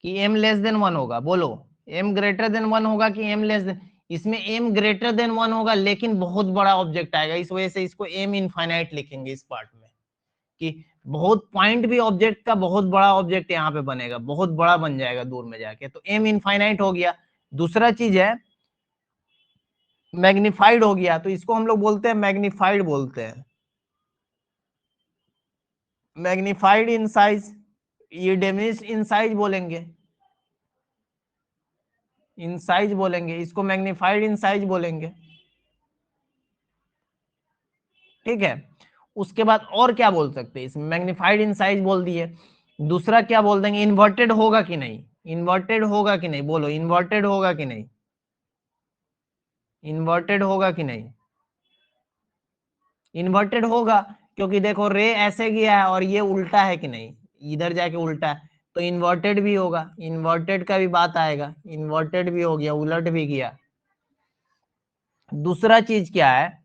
कि एम लेस देन 1 होगा, बोलो एम ग्रेटर देन 1 होगा कि एम लेस देन, इसमें एम ग्रेटर देन 1 होगा लेकिन बहुत बड़ा ऑब्जेक्ट आएगा, इस वजह से इसको एम इनफाइनाइट लिखेंगे इस पार्ट में, कि बहुत पॉइंट भी ऑब्जेक्ट का बहुत बड़ा ऑब्जेक्ट यहाँ पे बनेगा, बहुत बड़ा बन जाएगा दूर में जाके, तो एम इनफाइनाइट हो गया। दूसरा चीज है मैग्निफाइड हो गया, तो इसको हम लोग बोलते हैं मैग्निफाइड बोलते हैं, मैग्निफाइड इन साइज, ये डिमिनिश्ड इन साइज बोलेंगे, इन साइज बोलेंगे, इसको मैग्निफाइड इन साइज बोलेंगे, ठीक है। उसके बाद और क्या बोल सकते हैं, इसमें मैग्निफाइड इन साइज बोल दिए, दूसरा क्या बोल देंगे, इन्वर्टेड होगा कि नहीं, इन्वर्टेड होगा कि नहीं, बोलो इन्वर्टेड होगा कि नहीं, इन्वर्टेड होगा कि नहीं, इन्वर्टेड होगा, क्योंकि देखो रे ऐसे गया है और ये उल्टा है कि नहीं, इधर जाके उल्टा है, तो इन्वर्टेड भी होगा, इन्वर्टेड का भी बात आएगा, इन्वर्टेड भी हो गया, उलट भी गया। दूसरा चीज क्या है,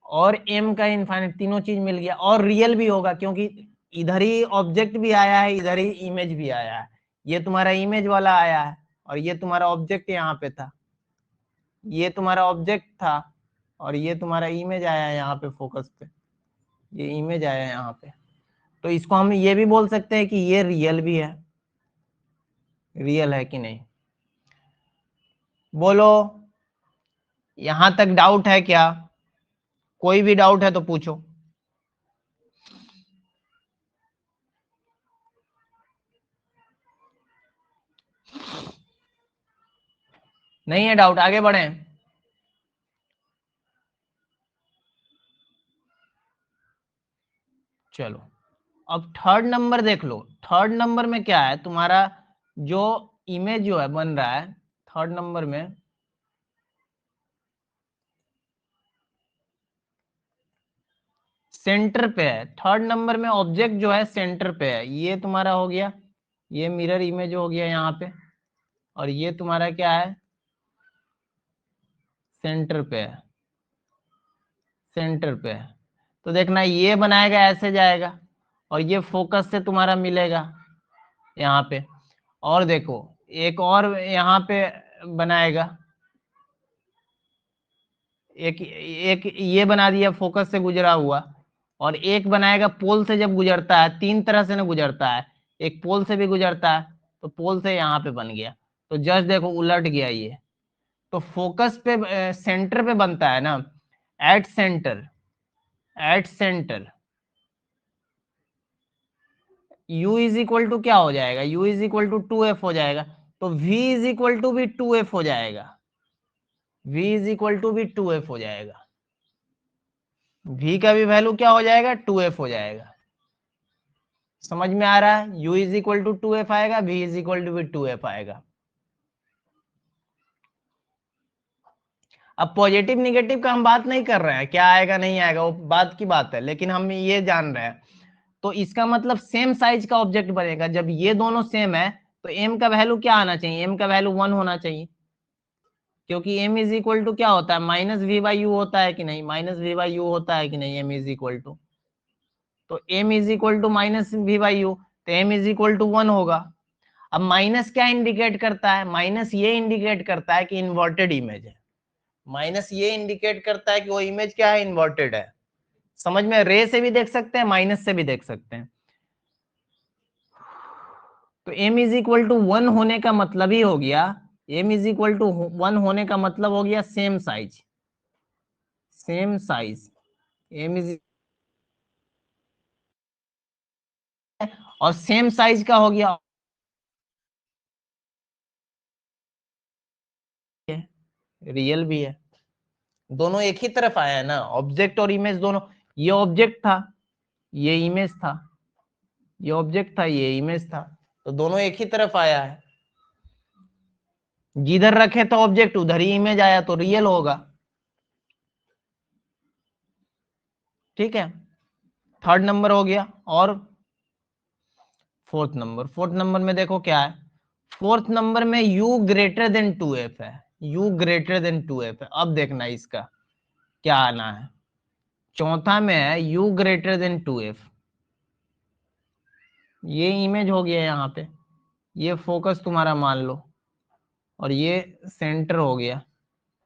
और एम का इनफाइनाइट, तीनों चीज मिल गया, और रियल भी होगा क्योंकि इधर ही ऑब्जेक्ट भी आया है, इधर ही इमेज भी आया है, ये तुम्हारा इमेज वाला आया है और ये तुम्हारा ऑब्जेक्ट यहाँ पे था, ये तुम्हारा ऑब्जेक्ट था और ये तुम्हारा इमेज आया है यहाँ पे फोकस पे, ये इमेज आया है यहाँ पे, तो इसको हम ये भी बोल सकते हैं कि ये रियल भी है, रियल है कि नहीं, बोलो यहां तक डाउट है क्या, कोई भी डाउट है तो पूछो। नहीं है डाउट, आगे बढ़े। चलो अब थर्ड नंबर देख लो, थर्ड नंबर में क्या है तुम्हारा, जो इमेज जो है बन रहा है थर्ड नंबर में, सेंटर पे है, थर्ड नंबर में ऑब्जेक्ट जो है सेंटर पे है, ये तुम्हारा हो गया, ये मिरर इमेज हो गया यहाँ पे, और ये तुम्हारा क्या है, सेंटर पे है, सेंटर पे है, तो देखना ये बनाएगा ऐसे जाएगा और ये फोकस से तुम्हारा मिलेगा यहाँ पे, और देखो एक और यहाँ पे बनाएगा, एक एक ये बना दिया फोकस से गुजरा हुआ, और एक बनाएगा पोल से, जब गुजरता है तीन तरह से ना गुजरता है, एक पोल से भी गुजरता है, तो पोल से यहाँ पे बन गया, तो जस्ट देखो उलट गया ये, तो फोकस पे सेंटर पे बनता है ना, at centre, at centre u is equal to क्या हो जाएगा, u is equal to 2f हो जाएगा, तो v इज इक्वल टू भी 2f हो जाएगा, v इज इक्वल टू भी 2f हो जाएगा, v का भी वैल्यू क्या हो जाएगा 2f हो जाएगा, समझ में आ रहा है, u is equal to 2f आएगा, v इज इक्वल टू भी 2f आएगा। अब पॉजिटिव निगेटिव का हम बात नहीं कर रहे हैं, क्या आएगा नहीं आएगा वो बात की बात है, लेकिन हम ये जान रहे हैं, तो इसका मतलब सेम साइज का ऑब्जेक्ट बनेगा, जब ये दोनों सेम है तो m का वैल्यू क्या आना चाहिए, m का वैल्यू 1 होना चाहिए, क्योंकि m इज इक्वल टू क्या होता है, माइनस वी बाई यू होता है कि नहीं, माइनस वी बाई यू होता है कि नहीं, m इज इक्वल टू, तो m is equal to minus v by u, तो m इज इक्वल टू 1 होगा। अब माइनस क्या इंडिकेट करता है, माइनस ये इंडिकेट करता है कि इन्वर्टेड इमेज है, माइनस ये इंडिकेट करता है कि वो इमेज क्या है, इन्वर्टेड है, समझ में, रे से भी देख सकते हैं माइनस से भी देख सकते हैं, तो m इज इक्वल टू 1 होने का मतलब ही हो गया, m इज इक्वल टू 1 होने का मतलब हो गया same size, same size, m is, और सेम साइज का हो गया, रियल भी है, दोनों एक ही तरफ आया है ना, ऑब्जेक्ट और इमेज दोनों, ये ऑब्जेक्ट था ये इमेज था, ये ऑब्जेक्ट था ये इमेज था, तो दोनों एक ही तरफ आया है, जिधर रखे तो ऑब्जेक्ट उधर ही इमेज आया, तो रियल होगा, ठीक है। थर्ड नंबर हो गया, और फोर्थ नंबर, फोर्थ नंबर में देखो क्या है, फोर्थ नंबर में u ग्रेटर देन 2f है, u ग्रेटर देन 2f है, अब देखना इसका, क्या आना है। चौथा में है u ग्रेटर देन 2f। ये इमेज हो गया यहाँ पे, ये फोकस तुम्हारा मान लो, और ये सेंटर हो गया,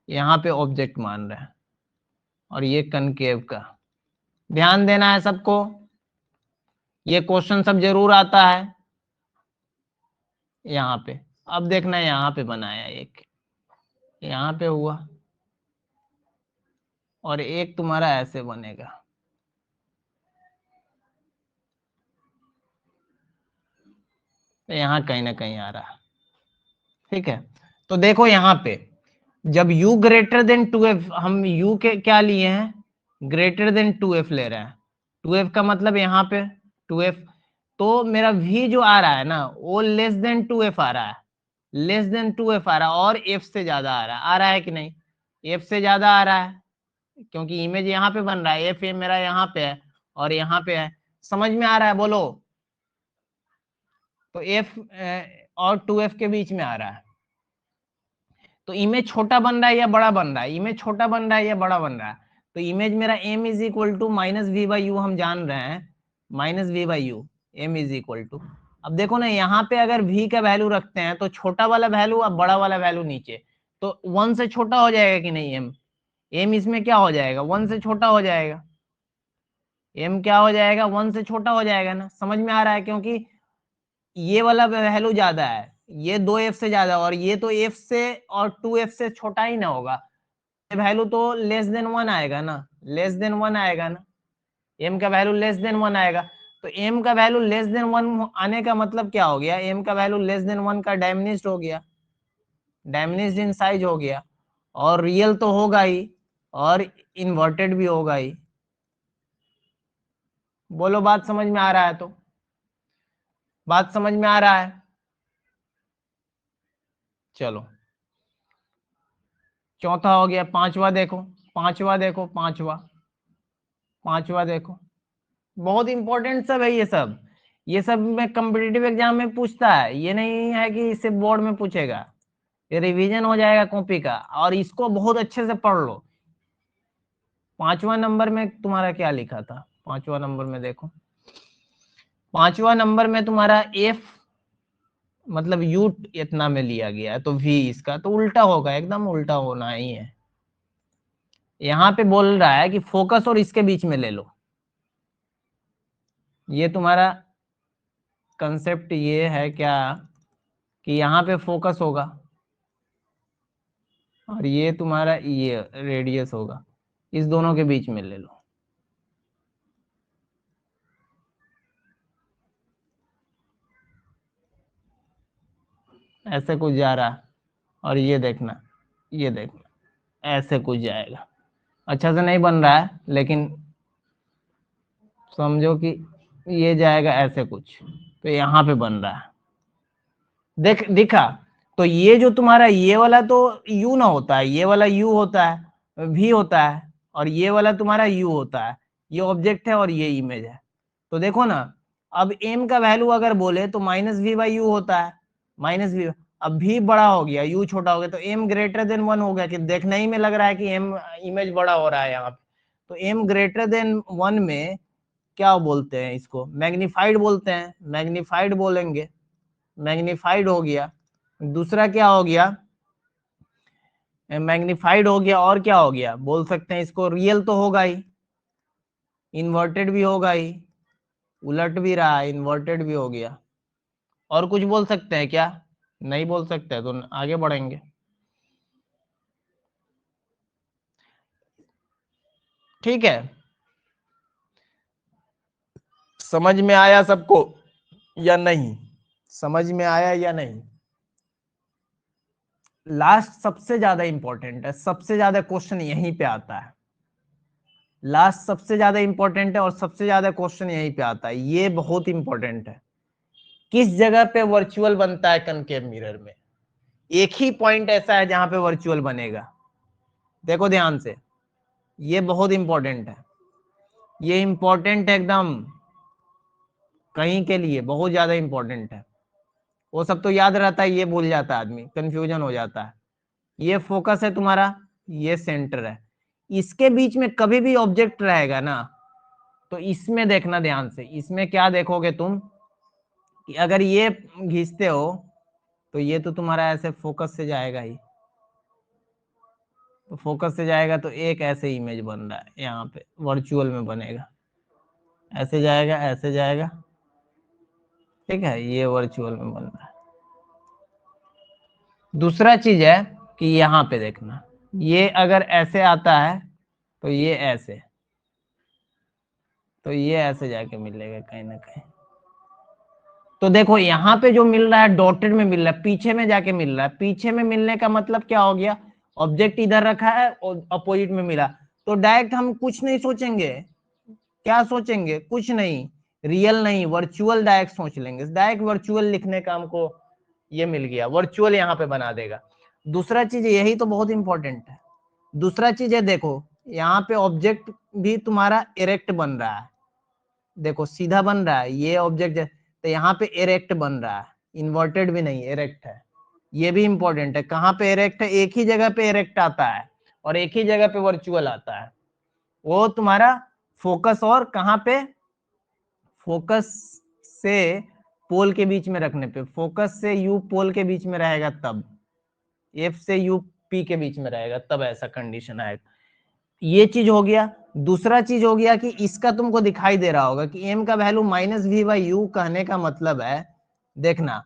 यहाँ पे ऑब्जेक्ट मान रहा है, और ये कनकेव का। ध्यान देना है सबको, ये क्वेश्चन सब जरूर आता है यहाँ पे। अब देखना है यहाँ पे बनाया एक, यहाँ पे हुआ, और एक तुम्हारा ऐसे बनेगा। तो यहाँ कहीं ना कहीं आ रहा है, ठीक है। तो देखो यहाँ पे जब u ग्रेटर देन 2f, हम u के क्या लिए हैं, ग्रेटर देन 2f ले रहे हैं। 2f का मतलब यहाँ पे 2f, तो मेरा v जो आ रहा है ना वो लेस देन 2f आ रहा है, लेस देन 2f आ रहा है, और f से ज्यादा आ रहा है कि नहीं, f से ज्यादा आ रहा है, क्योंकि इमेज यहाँ पे बन रहा है, f मेरा यहाँ पे है और यहाँ पे है। समझ में आ रहा है, बोलो। तो f और 2f के बीच में आ रहा है, तो इमेज छोटा बन रहा है या बड़ा बन रहा है, इमेज छोटा बन रहा है या बड़ा बन रहा है। तो इमेज मेरा m is equal to minus v by u, हम जान रहे हैं minus v by u, m is equal to. अब देखो ना यहाँ पे अगर v का वैल्यू रखते हैं तो छोटा वाला वैल्यू और बड़ा वाला वैल्यू नीचे, तो 1 से छोटा हो जाएगा कि नहीं m, m इसमें क्या हो जाएगा, 1 से छोटा हो जाएगा, m क्या हो जाएगा, 1 से छोटा हो जाएगा ना। समझ में आ रहा है, क्योंकि ये वाला वैल्यू ज्यादा है, ये 2f से ज्यादा, और ये तो f से और 2f से छोटा ही ना होगा, वैल्यू तो लेस देन 1 आएगा ना, लेस देन 1 आएगा ना, m का वैल्यू लेस देन 1 आएगा। तो m का वैल्यू लेस देन 1 आने का मतलब क्या हो गया, m का वैल्यू लेस देन 1 का डायमिनिज्ड हो गया, डायमिनिज्ड इन साइज हो गया, और रियल तो होगा ही और इन्वर्टेड भी होगा ही। बोलो बात समझ में आ रहा है, तो बात समझ में आ रहा है। चलो चौथा हो गया, पांचवा देखो, पांचवा देखो, पांचवा देखो, बहुत इंपॉर्टेंट सब है ये सब, ये सब में कम्पिटिटिव एग्जाम में पूछता है, ये नहीं है कि इसे बोर्ड में पूछेगा, ये रिवीजन हो जाएगा कॉपी का, और इसको बहुत अच्छे से पढ़ लो। पांचवा नंबर में तुम्हारा क्या लिखा था, पांचवा नंबर में देखो, पांचवा नंबर में तुम्हारा एफ मतलब यू इतना में लिया गया है, तो वी इसका तो उल्टा होगा, एकदम उल्टा होना ही है। यहाँ पे बोल रहा है कि फोकस और इसके बीच में ले लो, ये तुम्हारा कंसेप्ट ये है क्या कि यहाँ पे फोकस होगा और ये तुम्हारा ये रेडियस होगा, इस दोनों के बीच में ले लो। ऐसे कुछ जा रहा है, और ये देखना, ये देखना ऐसे कुछ जाएगा, अच्छा से नहीं बन रहा है लेकिन समझो कि ये जाएगा ऐसे कुछ, तो यहाँ पे बन रहा है, देख दिखा। तो ये जो तुम्हारा ये वाला तो यू ना होता है, ये वाला यू होता है, वी होता है, और ये वाला तुम्हारा यू होता है, ये ऑब्जेक्ट है और ये इमेज है। तो देखो ना, अब m का वैल्यू अगर बोले तो माइनस वी बाई यू होता है, माइनस वी, अब भी बड़ा हो गया, यू छोटा हो गया, तो m ग्रेटर देन 1 हो गया, कि देखने ही में लग रहा है कि m इमेज बड़ा हो रहा है यहाँ पे। तो m ग्रेटर देन 1 में क्या बोलते हैं, इसको मैग्नीफाइड बोलते हैं, मैग्नीफाइड बोलेंगे, मैग्नीफाइड हो गया। दूसरा क्या हो गया, मैग्नीफाइड हो गया, और क्या हो गया बोल सकते हैं इसको, रियल तो होगा ही, इन्वर्टेड भी होगा ही, उलट भी रहा है, इन्वर्टेड भी हो गया। और कुछ बोल सकते हैं क्या, नहीं बोल सकते, तो आगे बढ़ेंगे। ठीक है, समझ में आया सबको या नहीं, समझ में आया या नहीं। लास्ट सबसे ज्यादा इंपॉर्टेंट है, सबसे ज्यादा क्वेश्चन यहीं पे आता है, लास्ट सबसे ज्यादा इंपॉर्टेंट है और सबसे ज्यादा क्वेश्चन यहीं पे आता है, ये बहुत इंपॉर्टेंट है। किस जगह पे वर्चुअल बनता है कनकेव मिरर में, एक ही पॉइंट ऐसा है जहां पे वर्चुअल बनेगा, देखो ध्यान से, ये बहुत इंपॉर्टेंट है, ये इंपॉर्टेंट है एकदम, कहीं के लिए बहुत ज्यादा इंपॉर्टेंट है। वो सब तो याद रहता है, ये भूल जाता है आदमी, कंफ्यूजन हो जाता है। ये फोकस है तुम्हारा, ये सेंटर है, इसके बीच में कभी भी ऑब्जेक्ट रहेगा ना, तो इसमें देखना ध्यान से, इसमें क्या देखोगे तुम कि अगर ये खींचते हो तो ये तो तुम्हारा ऐसे फोकस से जाएगा ही, तो फोकस से जाएगा तो एक ऐसे इमेज बन रहा है यहाँ पे वर्चुअल में बनेगा, ऐसे जाएगा ऐसे जाएगा, ठीक है, ये वर्चुअल में बन रहा है। दूसरा चीज है कि यहाँ पे देखना, ये अगर ऐसे आता है तो ये ऐसे, तो ये ऐसे जाके मिलेगा कहीं ना कहीं। तो देखो यहाँ पे जो मिल रहा है डॉटेड में मिल रहा है, पीछे में जाके मिल रहा है, पीछे में मिलने का मतलब क्या हो गया, ऑब्जेक्ट इधर रखा है और अपोजिट में मिला, तो डायरेक्ट हम कुछ नहीं सोचेंगे, क्या सोचेंगे, कुछ नहीं, रियल नहीं, वर्चुअल डायरेक्ट सोच लेंगे, डायरेक्ट वर्चुअल लिखने का हमको ये मिल गया, वर्चुअल यहाँ पे बना देगा। दूसरा चीज यही तो बहुत इंपॉर्टेंट है, दूसरा चीज है देखो यहाँ पे ऑब्जेक्ट भी तुम्हारा इरेक्ट बन रहा है, देखो सीधा बन रहा है ये ऑब्जेक्ट, तो यहाँ पे इरेक्ट बन रहा है, इन्वर्टेड भी नहीं इरेक्ट है, ये भी इंपॉर्टेंट है, कहाँ पे इरेक्ट है, एक ही जगह पे इरेक्ट आता है और एक ही जगह पे वर्चुअल आता है, वो तुम्हारा फोकस और कहाँ पे, फोकस से पोल के बीच में रखने पे, फोकस से यू पोल के बीच में रहेगा तब, एफ से यू पी के बीच में रहेगा तब ऐसा कंडीशन आएगा। ये चीज हो गया। दूसरा चीज हो गया कि इसका तुमको दिखाई दे रहा होगा कि एम का value minus v by u, कहने का मतलब है देखना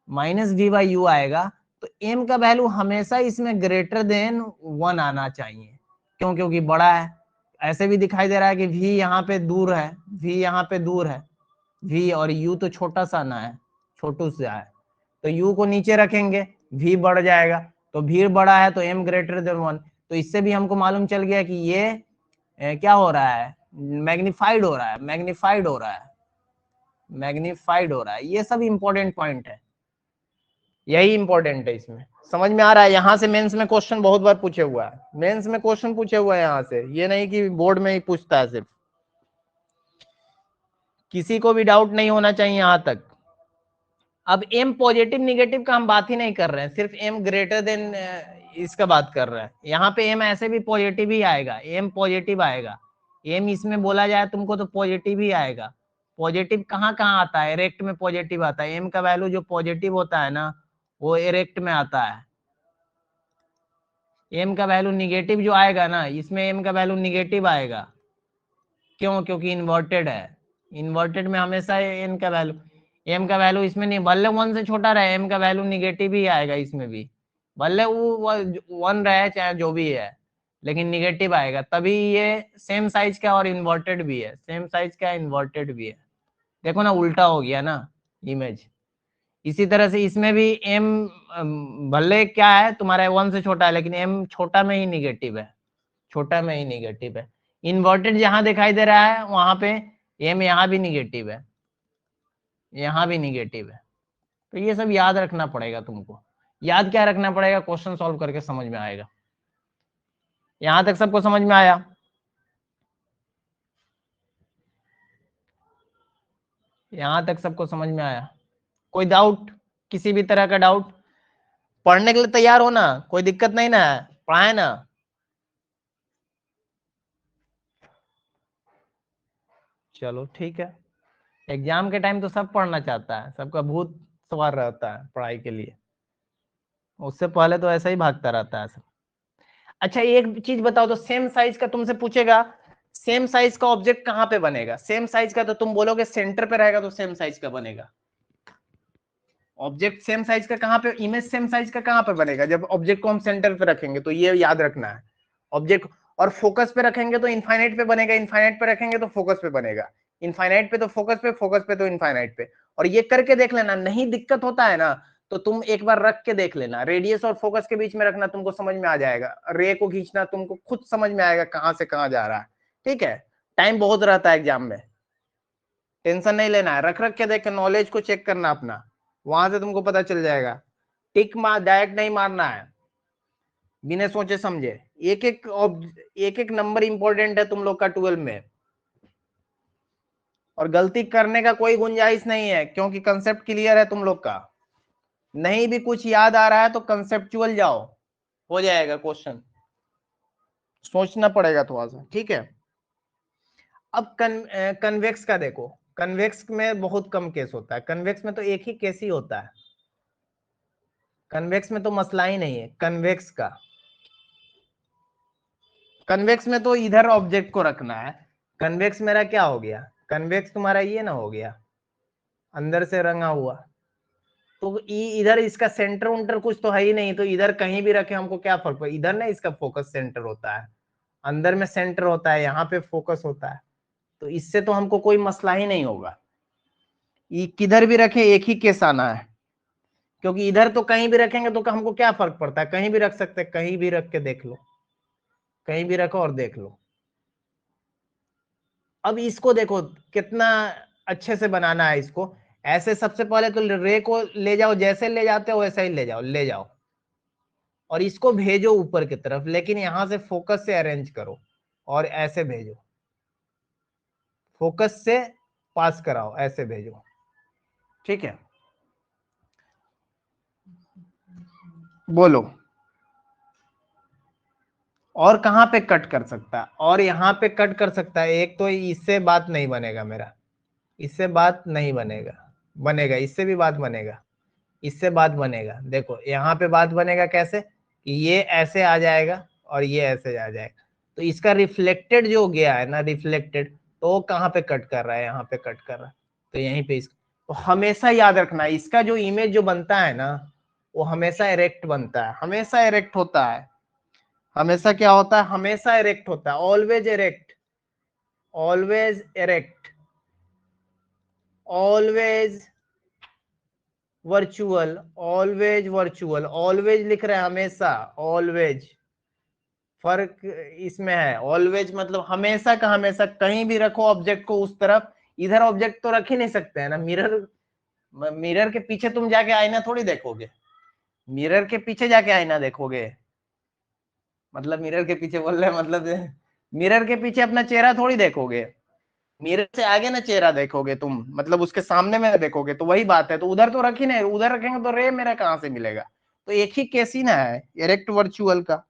माइनस वी बाई यू आएगा तो एम का वैल्यू हमेशा इसमें ग्रेटर देन 1 आना चाहिए, क्यों, क्योंकि बड़ा है। ऐसे भी दिखाई दे रहा है कि v यहाँ पे दूर है, v यहाँ पे दूर है, v और u तो छोटा सा ना है, छोटू सा है, तो u को नीचे रखेंगे v बढ़ जाएगा, तो v बड़ा है तो m ग्रेटर देन 1, तो इससे भी हमको मालूम चल गया कि ये क्या हो रहा है, मैग्निफाइड हो रहा है, मैग्निफाइड हो रहा है, मैग्निफाइड हो रहा है। ये सब इंपॉर्टेंट पॉइंट है, यही इंपॉर्टेंट है इसमें, समझ में आ रहा है। यहाँ से मेंस में क्वेश्चन बहुत बार पूछे हुआ है, मेंस में क्वेश्चन पूछे हुआ है यहाँ से, ये नहीं कि बोर्ड में ही पूछता है सिर्फ, किसी को भी डाउट नहीं होना चाहिए यहाँ तक। अब एम पॉजिटिव निगेटिव का हम बात ही नहीं कर रहे हैं, सिर्फ एम ग्रेटर देन इसका बात कर रहे हैं। यहाँ पे एम ऐसे भी पॉजिटिव ही आएगा, एम पॉजिटिव आएगा, एम इसमें बोला जाए तुमको तो पॉजिटिव ही आएगा। पॉजिटिव कहाँ कहाँ आता है, इरेक्ट में पॉजिटिव आता है, एम का वैल्यू जो पॉजिटिव होता है ना वो इरेक्ट में आता है। एम का वैल्यू निगेटिव जो आएगा ना, इसमें एम का वैल्यू निगेटिव आएगा, क्यों, क्योंकि इन्वर्टेड है, इन्वर्टेड में हमेशा एम का वैल्यू, एम का वैल्यू इसमें नहीं, भले 1 से छोटा रहे एम का वैल्यू निगेटिव ही आएगा इसमें भी, भले वो 1 रहे चाहे जो भी है, लेकिन निगेटिव आएगा, तभी ये सेम साइज का और इन्वर्टेड भी है, सेम साइज का इन्वर्टेड भी है। देखो ना उल्टा हो गया ना इमेज। इसी तरह से इसमें भी एम भले क्या है तुम्हारा 1 से छोटा है, लेकिन एम छोटा में ही निगेटिव है, छोटा में ही निगेटिव है। इन्वर्टेड जहां दिखाई दे रहा है वहां पे एम यहाँ भी निगेटिव है, यहाँ भी निगेटिव है। तो ये सब याद रखना पड़ेगा तुमको। याद क्या रखना पड़ेगा, क्वेश्चन सॉल्व करके समझ में आएगा। यहां तक सबको समझ में आया? यहां तक सबको समझ में आया? कोई डाउट, किसी भी तरह का डाउट? पढ़ने के लिए तैयार हो ना, कोई दिक्कत नहीं ना है, पढ़ाए ना? चलो ठीक है। एग्जाम के टाइम तो सब पढ़ना चाहता है, सबका भूत सवार रहता है पढ़ाई के लिए, उससे पहले तो ऐसा ही भागता रहता है सब। अच्छा एक चीज बताओ तो, सेम साइज का तुमसे पूछेगा, सेम साइज का ऑब्जेक्ट कहां पे बनेगा? सेम साइज का तो तुम बोलोगे सेंटर पे रहेगा तो सेम साइज का बनेगा। ऑब्जेक्ट सेम साइज का कहां पे, इमेज सेम साइज का कहां पे बनेगा? जब ऑब्जेक्ट को हम सेंटर पे रखेंगे, तो ये याद रखना है। ऑब्जेक्ट और फोकस पे रखेंगे तो इनफाइनाइट पे बनेगा, इनफाइनाइट पे रखेंगे तो फोकस पे बनेगा, इनफाइनाइट पे तो फोकस पे, फोकस पे तो इनफाइनाइट पे। और ये करके देख लेना, नहीं दिक्कत होता है ना तो तुम एक बार रख के देख लेना, रेडियस और फोकस के बीच में रखना, तुमको समझ में आ जाएगा, रे को खींचना तुमको खुद समझ में आएगा कहां से कहां जा रहा है। ठीक है, टाइम बहुत रहता है एग्जाम में, टेंशन नहीं लेना है, रख रख के देख, नॉलेज को चेक करना अपना, वहां से तुमको पता चल जाएगा। टिक मार डायरेक्ट नहीं मारना है, बिना सोचे समझे। एक एक नंबर इंपॉर्टेंट है तुम लोग का 12 में, और गलती करने का कोई गुंजाइश नहीं है, क्योंकि कंसेप्ट क्लियर है तुम लोग का। नहीं भी कुछ याद आ रहा है तो कंसेप्चुअल जाओ, हो जाएगा क्वेश्चन। सोचना पड़ेगा थोड़ा सा, ठीक है। अब कन्वेक्स का देखो, कन्वेक्स में बहुत कम केस होता है, कन्वेक्स में तो एक ही केस ही होता है, कन्वेक्स में तो मसला ही नहीं है। कन्वेक्स का, कन्वेक्स में तो इधर ऑब्जेक्ट को रखना है। कन्वेक्स मेरा क्या हो गया, कन्वेक्स तुम्हारा ये ना हो गया, अंदर से रंगा हुआ, तो इधर इसका सेंटर उंटर कुछ तो है ही नहीं, तो इधर कहीं भी रखे हमको क्या फर्क पड़े, इधर ना इसका फोकस सेंटर होता है, अंदर में सेंटर होता है, यहाँ पे फोकस होता है, तो इससे तो हमको कोई मसला ही नहीं होगा। ये किधर भी रखे एक ही केस आना है, क्योंकि इधर तो कहीं भी रखेंगे तो हमको क्या फर्क पड़ता है, कहीं भी रख सकते हैं, कहीं भी रख के देख लो, कहीं भी रखो और देख लो। अब इसको देखो कितना अच्छे से बनाना है इसको। ऐसे सबसे पहले तो रे को ले जाओ, जैसे ले जाते हो वैसा ही ले जाओ, ले जाओ और इसको भेजो ऊपर की तरफ, लेकिन यहां से फोकस से अरेंज करो और ऐसे भेजो, फोकस से पास कराओ, ऐसे भेजो, ठीक है। बोलो और कहां पे कट कर सकता है, और यहाँ पे कट कर सकता है। एक तो इससे बात नहीं बनेगा मेरा, इससे बात नहीं बनेगा, बनेगा इससे भी बात बनेगा, इससे बात बनेगा। देखो यहाँ पे बात बनेगा कैसे, कि ये ऐसे आ जाएगा और ये ऐसे आ जाएगा, तो इसका रिफ्लेक्टेड जो गया है ना, रिफ्लेक्टेड, तो वो कहाँ पे कट कर रहा है, यहाँ पे कट कर रहा है, तो यहीं पे तो हमेशा याद रखना इसका जो इमेज जो बनता है ना, वो हमेशा इरेक्ट बनता है, हमेशा इरेक्ट होता है, हमेशा क्या होता है, हमेशा इरेक्ट होता है, always erect, always erect, always virtual, always virtual, always लिख रहे हैं हमेशा, ऑलवेज, फर्क इसमें है। ऑलवेज मतलब हमेशा का हमेशा, कहीं भी रखो ऑब्जेक्ट को उस तरफ, इधर ऑब्जेक्ट तो रख ही नहीं सकते हैं ना, मिरर, मिरर के पीछे तुम जाके आईना थोड़ी देखोगे, मिरर के पीछे जाके आईना देखोगे, मतलब मिरर के पीछे बोल रहे हैं, मतलब मिरर के पीछे अपना चेहरा थोड़ी देखोगे, मिरर से आगे ना चेहरा देखोगे तुम, मतलब उसके सामने में देखोगे, तो वही बात है, तो उधर तो रखी नहीं, उधर रखेंगे तो रे मेरा कहां से मिलेगा, तो एक ही केस ही ना है इरेक्ट वर्चुअल का।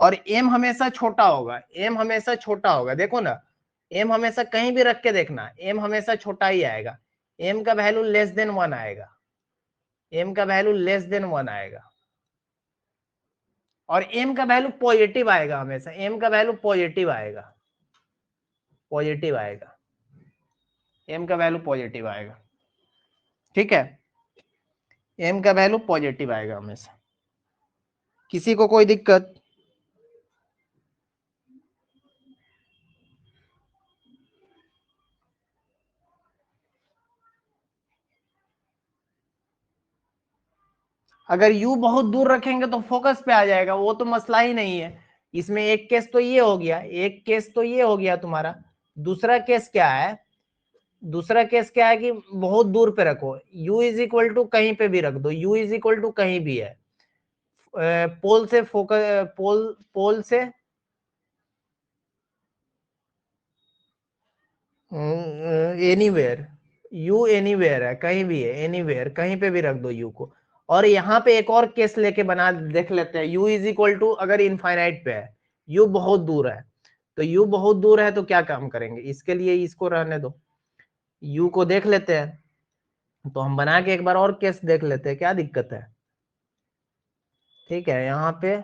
और एम हमेशा छोटा होगा, एम हमेशा छोटा होगा, देखो ना, एम हमेशा कहीं भी रख के देखना, एम हमेशा छोटा ही आएगा, एम का वैल्यू लेस देन 1 आएगा, एम का वैल्यू लेस देन 1 आएगा, और एम का वैल्यू पॉजिटिव आएगा, हमेशा एम का वैल्यू पॉजिटिव आएगा, पॉजिटिव आएगा, एम का वैल्यू पॉजिटिव आएगा, ठीक है, एम का वैल्यू पॉजिटिव आएगा हमेशा। किसी को कोई दिक्कत? अगर यू बहुत दूर रखेंगे तो फोकस पे आ जाएगा, वो तो मसला ही नहीं है। इसमें एक केस तो ये हो गया, एक केस तो ये हो गया तुम्हारा। दूसरा केस क्या है, दूसरा केस क्या है कि बहुत दूर पे रखो, u इज इक्वल टू कहीं पे भी रख दो, u इज इक्वल टू कहीं भी है, पोल से फोकस, पोल पोल से एनीवेयर, यू एनीवेयर है, कहीं भी है, एनीवेयर कहीं पे भी रख दो यू को। और यहाँ पे एक और केस लेके बना देख लेते हैं, u इज इक्वल टू अगर इनफाइनाइट पे है, u बहुत दूर है, तो u बहुत दूर है तो क्या काम करेंगे, इसके लिए इसको रहने दो, u को देख लेते हैं, तो हम बना के एक बार और केस देख लेते हैं, क्या दिक्कत है, ठीक है। यहाँ पे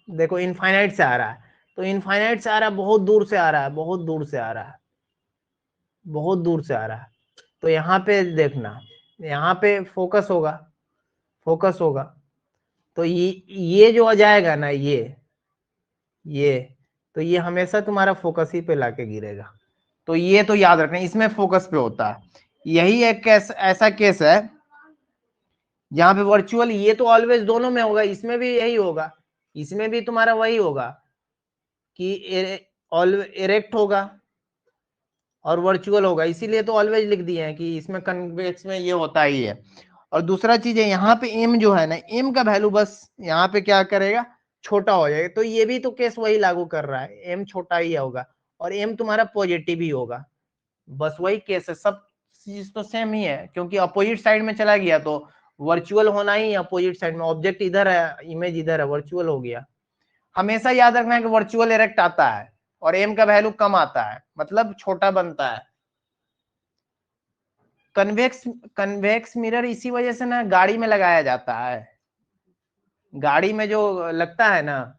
देखो इनफाइनाइट से आ रहा है, तो इनफाइनाइट से आ रहा है, बहुत दूर से आ रहा है, बहुत दूर से आ रहा है, बहुत दूर से आ रहा है, तो यहाँ पे देखना, यहाँ पे फोकस होगा, फोकस होगा, तो ये जो आ जाएगा ना, ये तो ये हमेशा तुम्हारा फोकस ही पे लाके गिरेगा, तो ये तो याद रखना, इसमें फोकस पे होता है। यही एक केस, ऐसा केस है जहां पे वर्चुअल, ये तो ऑलवेज दोनों में होगा, इसमें भी यही होगा, इसमें भी तुम्हारा वही होगा कि इरेक्ट होगा और वर्चुअल होगा, इसीलिए तो ऑलवेज लिख दिए हैं कि इसमें कन्वेक्स में ये होता ही है। और दूसरा चीज है, यहाँ पे एम जो है ना, एम का वैल्यू बस यहाँ पे क्या करेगा, छोटा हो जाएगा, तो ये भी तो केस वही लागू कर रहा है, एम छोटा ही होगा और एम तुम्हारा पॉजिटिव ही होगा, बस वही केस है, सब चीज तो सेम ही है, क्योंकि अपोजिट साइड में चला गया तो वर्चुअल होना ही, अपोजिट साइड में ऑब्जेक्ट इधर है, इमेज इधर है, वर्चुअल हो गया। हमेशा याद रखना है कि वर्चुअल इरेक्ट आता है और एम का वैल्यू कम आता है, मतलब छोटा बनता है। कन्वेक्स कन्वेक्स मिरर इसी वजह से ना गाड़ी में लगाया जाता है। गाड़ी में जो लगता है ना,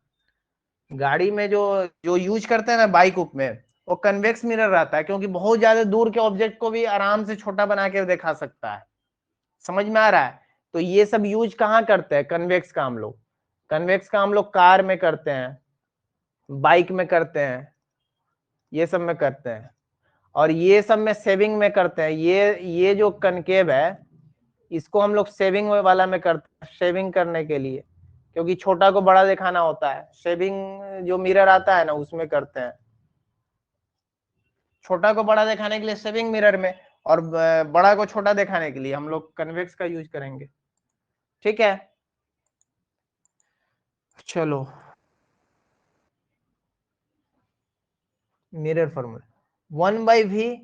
गाड़ी में जो जो यूज करते हैं ना बाइक उप में, वो कन्वेक्स मिरर रहता है, क्योंकि बहुत ज्यादा दूर के ऑब्जेक्ट को भी आराम से छोटा बना के दिखा सकता है। समझ में आ रहा है? तो ये सब यूज कहाँ करते हैं कन्वेक्स का हम लोग? कन्वेक्स का हम लोग कार में करते हैं, बाइक में करते हैं, ये सब में करते हैं, और ये सब में सेविंग में करते हैं। ये जो कनकेव है, इसको हम लोग सेविंग वाला में करते हैं, शेविंग करने के लिए, क्योंकि छोटा को बड़ा दिखाना होता है। शेविंग जो मिरर आता है ना उसमें करते हैं, छोटा को बड़ा दिखाने के लिए शेविंग मिरर में, और बड़ा को छोटा दिखाने के लिए हम लोग कन्वेक्स का यूज करेंगे। ठीक है, चलो mirror formula 1/v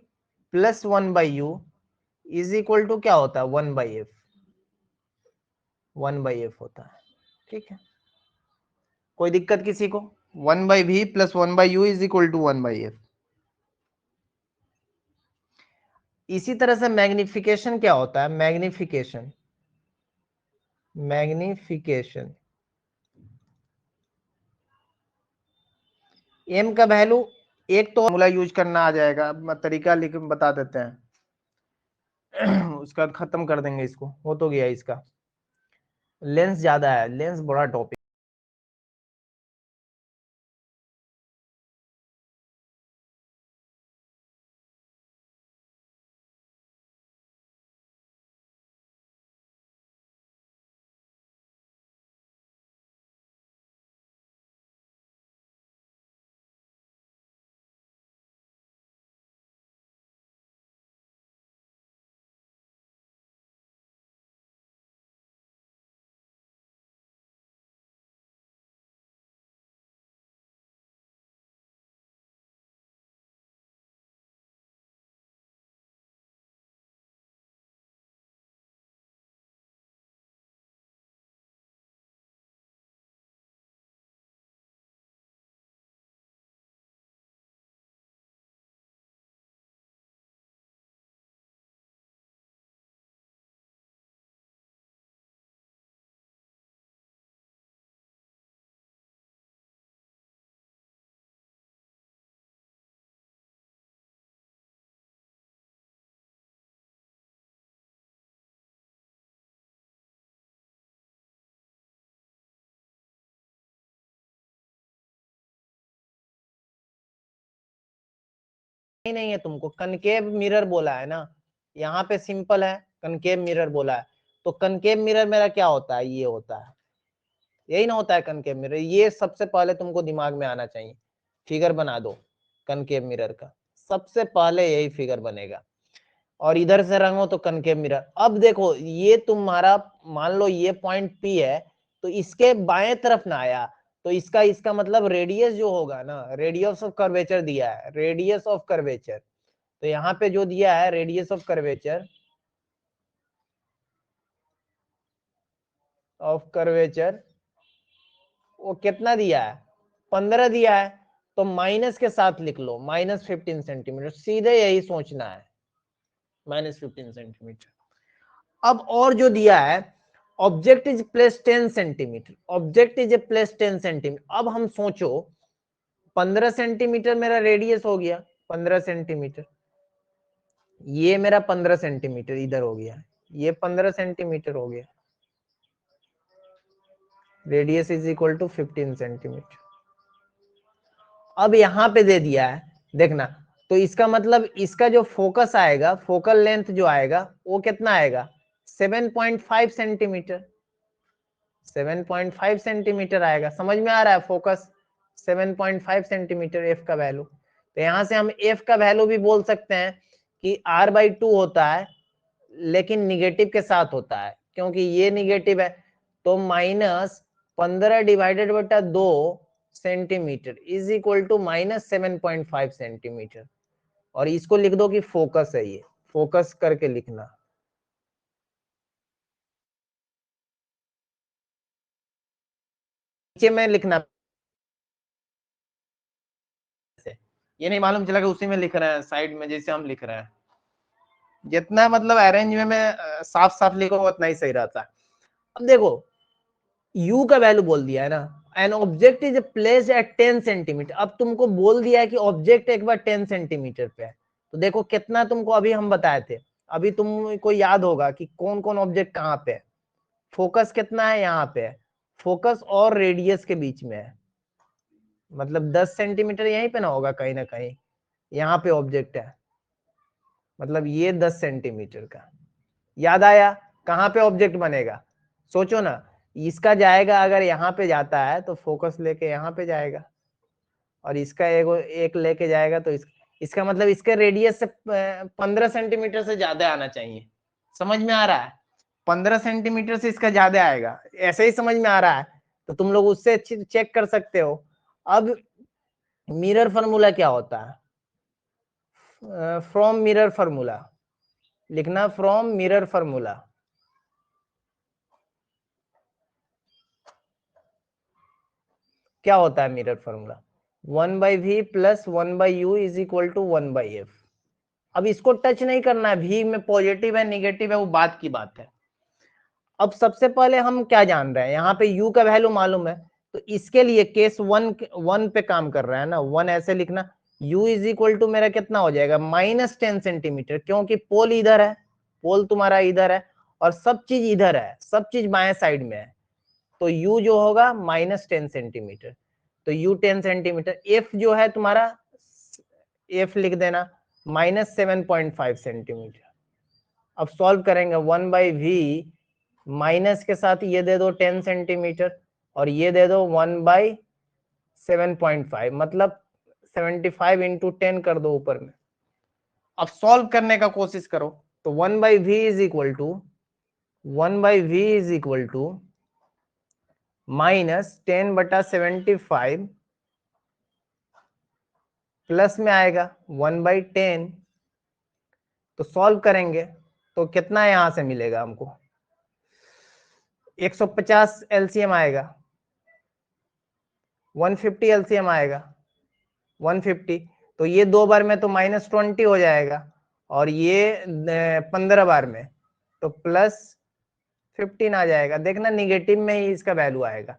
plus 1/u is equal to क्या होता है 1/f, 1/f होता है। ठीक है, कोई दिक्कत किसी को? 1/v plus 1/u is equal to 1/f। इसी तरह से मैग्निफिकेशन क्या होता है? मैग्निफिकेशन, मैग्निफिकेशन एम का वैल्यू, एक तो फॉर्मूला यूज करना आ जाएगा, तरीका लिख बता देते हैं उसका बाद खत्म कर देंगे इसको, हो तो गया इसका। लेंस ज्यादा है, लेंस बड़ा टॉपिक। नहीं है, तुमको कनकेव मिरर बोला है ना, यहाँ पे सिंपल है, कनकेव मिरर बोला है। तो कनकेव मिरर मेरा क्या होता है? ये होता है, यही ना होता है कनकेव मिरर। ये सबसे पहले तुमको दिमाग में आना चाहिए। फिगर बना दो कनकेव मिरर का, सबसे पहले यही फिगर बनेगा। और इधर से रंगो तो कनकेव मिरर। अब देखो ये तुम्हारा, मान लो ये पॉइंट P है, तो इसके बाएं तरफ ना आया, तो इसका इसका मतलब रेडियस जो होगा ना, रेडियस ऑफ कर्वेचर दिया है, रेडियस ऑफ कर्वेचर। तो यहाँ पे जो दिया है रेडियस ऑफ कर्वेचर, वो कितना दिया है? 15 दिया है, तो माइनस के साथ लिख लो, -15 सेंटीमीटर, सीधे यही सोचना है, -15 सेंटीमीटर। अब और जो दिया है, object is place 10 centimetre, object is place 10 centimetre. अब हम सोचो 15 सेंटीमीटर मेरा रेडियस हो गया, 15 सेंटीमीटर, ये मेरा 15 सेंटीमीटर इधर हो गया, ये 15 सेंटीमीटर हो गया, radius is equal to 15 centimetre. अब यहाँ पे दे दिया है, देखना, तो इसका मतलब इसका जो फोकस आएगा, फोकल लेंथ जो आएगा वो कितना आएगा? 7.5 सेंटीमीटर, 7.5 सेंटीमीटर आएगा। समझ में आ रहा है? फोकस 7.5 सेंटीमीटर एफ का वैल्यू। तो यहां से हम एफ का वैल्यू भी बोल सकते हैं कि r/2 होता है, लेकिन निगेटिव के साथ होता है, क्योंकि ये निगेटिव है। तो -15/2 centimetre is equal to -7.5 centimetre. और इसको लिख दो कि फोकस है, ये फोकस करके लिखना, नीचे में लिखना ये नहीं मालूम चला कि उसी में लिख रहे हैं साइड में जैसे हम लिख रहे हैं। जितना मतलब अरेंज में साफ साफ लिखो उतना ही सही रहता है। अब देखो u का वैल्यू बोल दिया है ना, an object is placed at 10 centimetre. अब तुमको बोल दिया है कि ऑब्जेक्ट एक बार 10 सेंटीमीटर पे है, तो देखो कितना तुमको अभी हम बताए थे, अभी तुमको याद होगा कि कौन कौन ऑब्जेक्ट कहाँ पे है। फोकस कितना है, यहाँ पे है, फोकस और रेडियस के बीच में है, मतलब 10 सेंटीमीटर यहीं पे ना होगा कहीं ना कहीं, यहाँ पे ऑब्जेक्ट है, मतलब ये 10 सेंटीमीटर का। याद आया कहाँ पे ऑब्जेक्ट बनेगा, सोचो ना, इसका जाएगा अगर यहाँ पे जाता है तो फोकस लेके यहाँ पे जाएगा, और इसका एक लेके जाएगा तो इसका मतलब इसके रेडियस से 15 सेंटीमीटर से ज्यादा आना चाहिए। समझ में आ रहा है, 15 सेंटीमीटर से इसका ज्यादा आएगा, ऐसे ही समझ में आ रहा है, तो तुम लोग उससे चेक कर सकते हो। अब मिरर फार्मूला क्या होता है, फ्रॉम मिरर फार्मूला लिखना, फ्रॉम मिरर फार्मूला। क्या होता है mirror formula, 1/v plus 1/u is equal to 1/f। अब इसको टच नहीं करना है, v में पॉजिटिव है निगेटिव है वो बात की बात है। अब सबसे पहले हम क्या जान रहे हैं, यहाँ पे u का वैल्यू मालूम है, तो इसके लिए केस 1 पे काम कर रहा है ना, 1 ऐसे लिखना, u इज इक्वल टू मेरा कितना हो जाएगा -10 सेंटीमीटर, क्योंकि पोल इधर है, पोल तुम्हारा इधर है और सब चीज इधर है, सब चीज बाएं साइड में है, तो u जो होगा -10 सेंटीमीटर, तो u 10 सेंटीमीटर, f जो है तुम्हारा, f लिख देना -7.5 सेंटीमीटर। अब सॉल्व करेंगे, 1/v माइनस के साथ ये दे दो 10 सेंटीमीटर और ये दे दो 1/7.5, मतलब 75 इंटू 10 कर दो ऊपर में। अब सॉल्व करने का कोशिश करो, तो 1/v is equal to -10/75 plus में आएगा 1/10, तो सॉल्व करेंगे तो कितना यहां से मिलेगा हमको, 150 एलसीएम आएगा, 150 एलसीएम आएगा, 150, तो ये 2 बार में तो -20 हो जाएगा, और ये 15 बार में तो +15 आ जाएगा। देखना निगेटिव में ही इसका वैल्यू आएगा,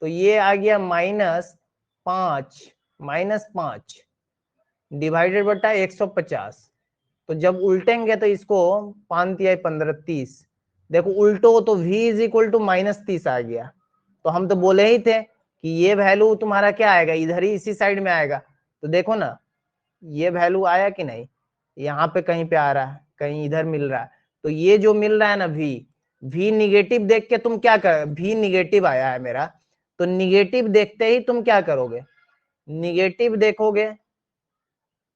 तो ये आ गया -5 डिवाइडेड बटा 150। तो जब उल्टेंगे तो इसको 5 या 15 30, देखो उल्टो तो v इज इक्वल टू -30 आ गया, तो हम तो बोले ही थे कि ये वैल्यू तुम्हारा क्या आएगा, इधर ही इसी साइड में आएगा, तो देखो ना ये वैल्यू आया कि नहीं, यहाँ पे कहीं पे आ रहा है, कहीं इधर मिल रहा है, तो ये जो मिल रहा है ना v निगेटिव देख के तुम क्या कर, v निगेटिव आया है मेरा, तो निगेटिव देखते ही तुम क्या करोगे, निगेटिव देखोगे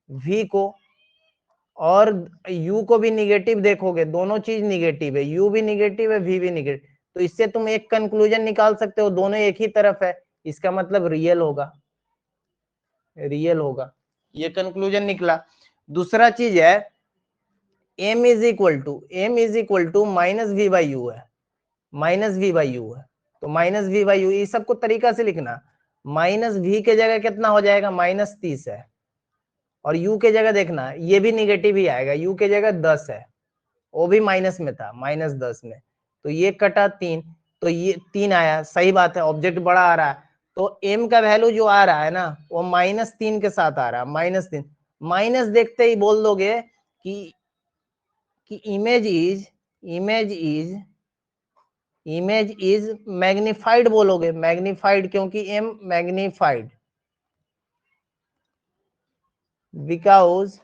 v को और u को भी निगेटिव देखोगे, दोनों चीज निगेटिव है, u भी निगेटिव है v भी निगेटिव, तो इससे तुम एक कंक्लूजन निकाल सकते हो, दोनों एक ही तरफ है, इसका मतलब रियल होगा, रियल होगा, ये कंक्लूजन निकला। दूसरा चीज है m is equal to -v/u है, -v/u है, तो -v/u ये सबको तरीका से लिखना, -v के जगह कितना हो जाएगा -30 है, और u के जगह देखना ये भी निगेटिव ही आएगा, u के जगह 10 है, वो भी माइनस में था, -10 में, तो ये कटा 3, तो ये 3 आया, सही बात है ऑब्जेक्ट बड़ा आ रहा है, तो m का वैल्यू जो आ रहा है ना वो -3 के साथ आ रहा है, -3, माइनस देखते ही बोल दोगे कि इमेज इज मैग्निफाइड बोलोगे, मैग्निफाइड, क्योंकि m magnified, because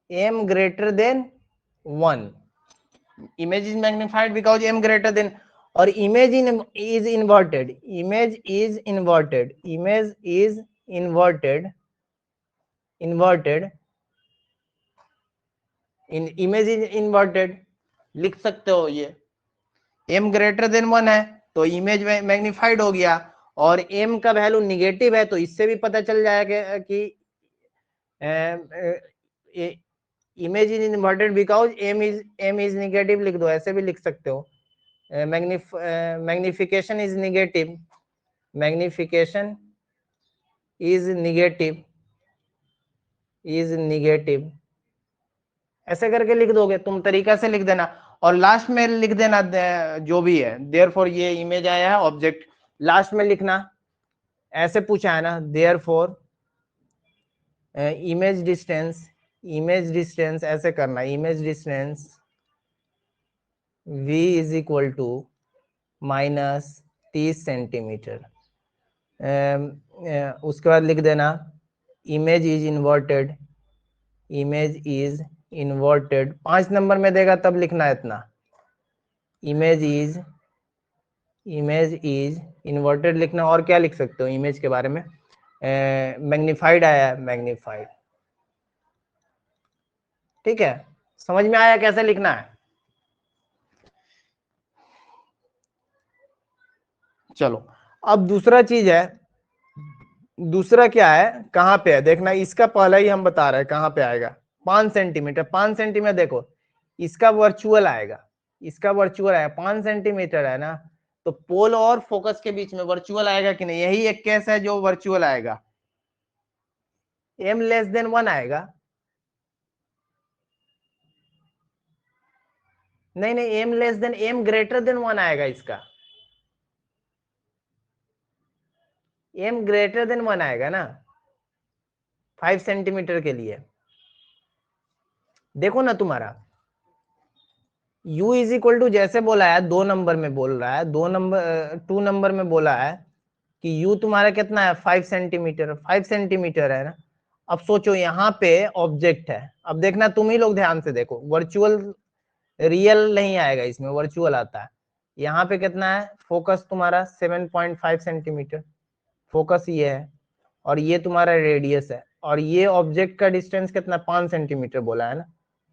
m greater than 1, image is magnified because m greater than, और image is inverted, image is inverted image is inverted, लिख सकते हो ये, m ग्रेटर देन 1 है तो इमेज मैग्निफाइड हो गया, और m का वैल्यू निगेटिव है तो इससे भी पता चल जाएगा कि image is inverted because m is negative, लिख दो, ऐसे भी लिख सकते हो, magnification is negative, magnification is negative, is negative, ऐसे करके लिख दोगे तुम, तरीका से लिख देना। और लास्ट में लिख देना जो भी है, देयरफॉर ये इमेज आया है ऑब्जेक्ट, लास्ट में लिखना, ऐसे पूछा है ना, therefore image distance, image distance ऐसे करना, image distance v is equal to -30 centimetre. उसके बाद लिख देना image is inverted, image is inverted, 5 number में देगा तब लिखना है इतना, इमेज इज इन्वर्टेड लिखना। और क्या लिख सकते हो इमेज के बारे में, मैग्नीफाइड आया है, मैग्नीफाइड। ठीक है, समझ में आया कैसे लिखना है? चलो अब दूसरा चीज है, दूसरा क्या है, कहां पे है देखना, इसका पहले ही हम बता रहे हैं कहां पे आएगा, 5 सेंटीमीटर। 5 सेंटीमीटर देखो, इसका वर्चुअल आएगा, इसका वर्चुअल आएगा, 5 सेंटीमीटर है ना, तो पोल और फोकस के बीच में वर्चुअल आएगा कि नहीं, यही एक केस है जो वर्चुअल आएगा। m <1 आएगा, नहीं नहीं, m 1 आएगा, इसका m 1 आएगा ना 5 सेंटीमीटर के लिए। देखो ना तुम्हारा u इज इक्वल टू, जैसे बोला है 2 नंबर में बोल रहा है, 2 नंबर में बोला है कि u तुम्हारा कितना है 5 सेंटीमीटर, 5 सेंटीमीटर है ना। अब सोचो यहाँ पे ऑब्जेक्ट है, अब देखना तुम ही लोग ध्यान से देखो, वर्चुअल रियल नहीं आएगा इसमें, वर्चुअल आता है। यहाँ पे कितना है फोकस तुम्हारा 7.5 सेंटीमीटर, फोकस ये है, और ये तुम्हारा रेडियस है, और ये ऑब्जेक्ट का डिस्टेंस कितना 5 सेंटीमीटर बोला है ना,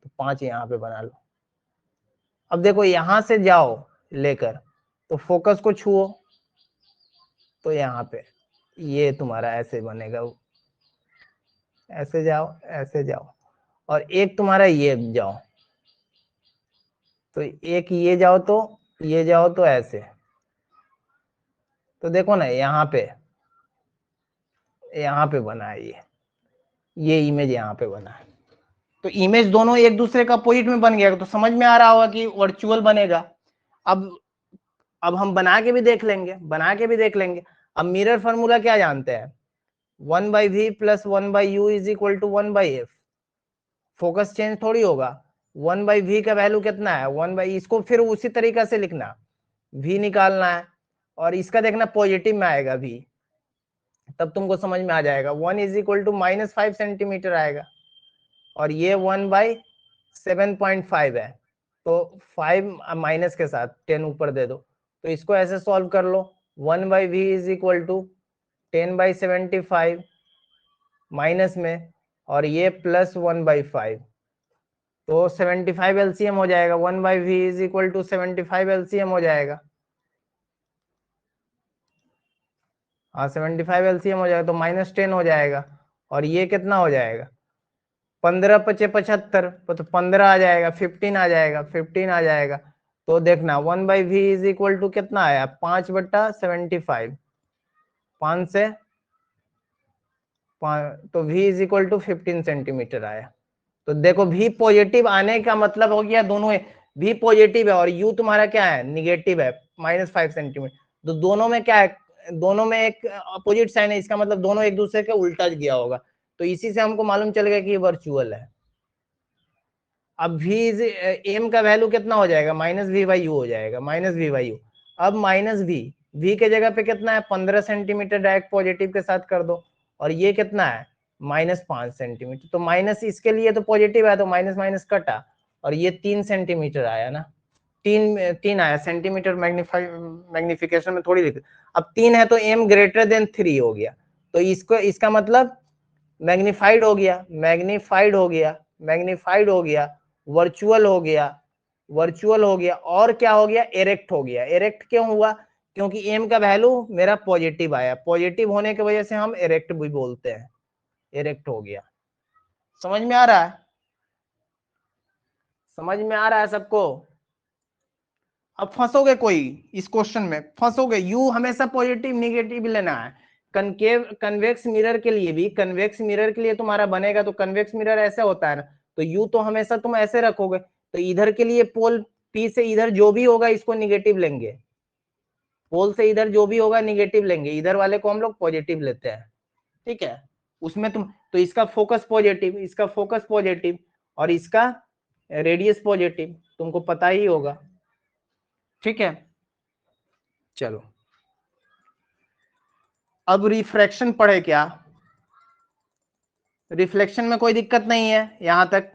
तो 5 यहाँ पे बना लो। अब देखो यहां से जाओ लेकर, तो फोकस को छुओ, तो यहाँ पे ये तुम्हारा ऐसे बनेगा, ऐसे जाओ, ऐसे जाओ, और एक तुम्हारा ये जाओ, तो एक ये जाओ, तो ये जाओ, तो ऐसे, तो देखो ना यहाँ पे बना है ये इमेज यहाँ पे बना है, तो इमेज दोनों एक दूसरे का अपोजिट में बन गया, तो समझ में आ रहा होगा कि वर्चुअल बनेगा। अब हम बना के भी देख लेंगे, बना के भी देख लेंगे। अब मिरर फार्मूला क्या जानते हैं, 1/v plus 1/u is equal to 1/f, focus change थोड़ी होगा, 1/v का वैल्यू कितना है 1/, इसको फिर उसी तरीका से लिखना, v निकालना है, और इसका देखना पॉजिटिव में आएगा v, तब तुमको समझ में आ जाएगा, 1 इज इक्वल टू -5 सेंटीमीटर आएगा, और ये 1/7.5 है, तो 5 माइनस के साथ 10 ऊपर दे दो, तो इसको ऐसे सॉल्व कर लो, 1/v is equal to 10/75 minus में, और ये प्लस 1/5, तो 75 एलसीएम हो जाएगा, 1/v is equal to 75 LCM हो जाएगा। हाँ 75 एलसीएम हो जाएगा, तो -10 हो जाएगा, और ये कितना हो जाएगा 15×5 = 75, तो 15 आ जाएगा, 15 आ जाएगा, 15 आ जाएगा, तो देखना 1/v इज इक्वल टू कितना आया 5/75, 5 से 5, तो v is equal to 15 centimetre आया। तो देखो v पॉजिटिव आने का मतलब हो गया दोनों v पॉजिटिव है, और u तुम्हारा क्या है निगेटिव है -5 सेंटीमीटर, तो दोनों में क्या है, दोनों में एक अपोजिट साइन है, इसका मतलब दोनों एक दूसरे के उल्टा गया होगा, तो इसी से हमको मालूम चल गया कि ये वर्चुअल है। अब m का वैल्यू कितना हो जाएगा -v/u हो जाएगा, -v/u। अब v के जगह पे कितना है 15 सेंटीमीटर डायरेक्ट पॉजिटिव के साथ कर दो, और ये कितना है -5 सेंटीमीटर, तो माइनस इसके लिए तो पॉजिटिव है, तो माइनस माइनस कटा, और ये 3 सेंटीमीटर आया ना, 3 आया सेंटीमीटर, मैग्निफिकेशन में थोड़ी लिख, अब 3 है तो m>3 हो गया, तो इसको इसका मतलब मैग्निफाइड हो गया, मैग्निफाइड हो गया, मैग्निफाइड हो गया, वर्चुअल हो गया, वर्चुअल हो गया, और क्या हो गया एरेक्ट हो गया। एरेक्ट क्यों हुआ, क्योंकि एम का वैल्यू मेरा पॉजिटिव आया, पॉजिटिव होने की वजह से हम एरेक्ट भी बोलते हैं, एरेक्ट हो गया। समझ में आ रहा है, समझ में आ रहा है सबको? अब फंसोगे कोई इस क्वेश्चन में, फंसोगे, यू हमेशा पॉजिटिव निगेटिव लेना है, कनकेव कन्वेक्स मिरर के लिए भी, कन्वेक्स मिरर के लिए तुम्हारा बनेगा तो कन्वेक्स मिरर ऐसे होता है ना, तो यू तो हमेशा तुम ऐसे रखोगे, तो इधर के लिए पोल पी से इधर जो भी होगा इसको निगेटिव लेंगे, पोल से इधर जो भी होगा निगेटिव लेंगे, इधर वाले को हम लोग पॉजिटिव लेते हैं, ठीक है। उसमें तुम तो इसका फोकस पॉजिटिव, इसका फोकस पॉजिटिव, और इसका रेडियस पॉजिटिव, तुमको पता ही होगा, ठीक है। चलो अब रिफ्रैक्शन पढ़े क्या, रिफ्लेक्शन में कोई दिक्कत नहीं है यहां तक।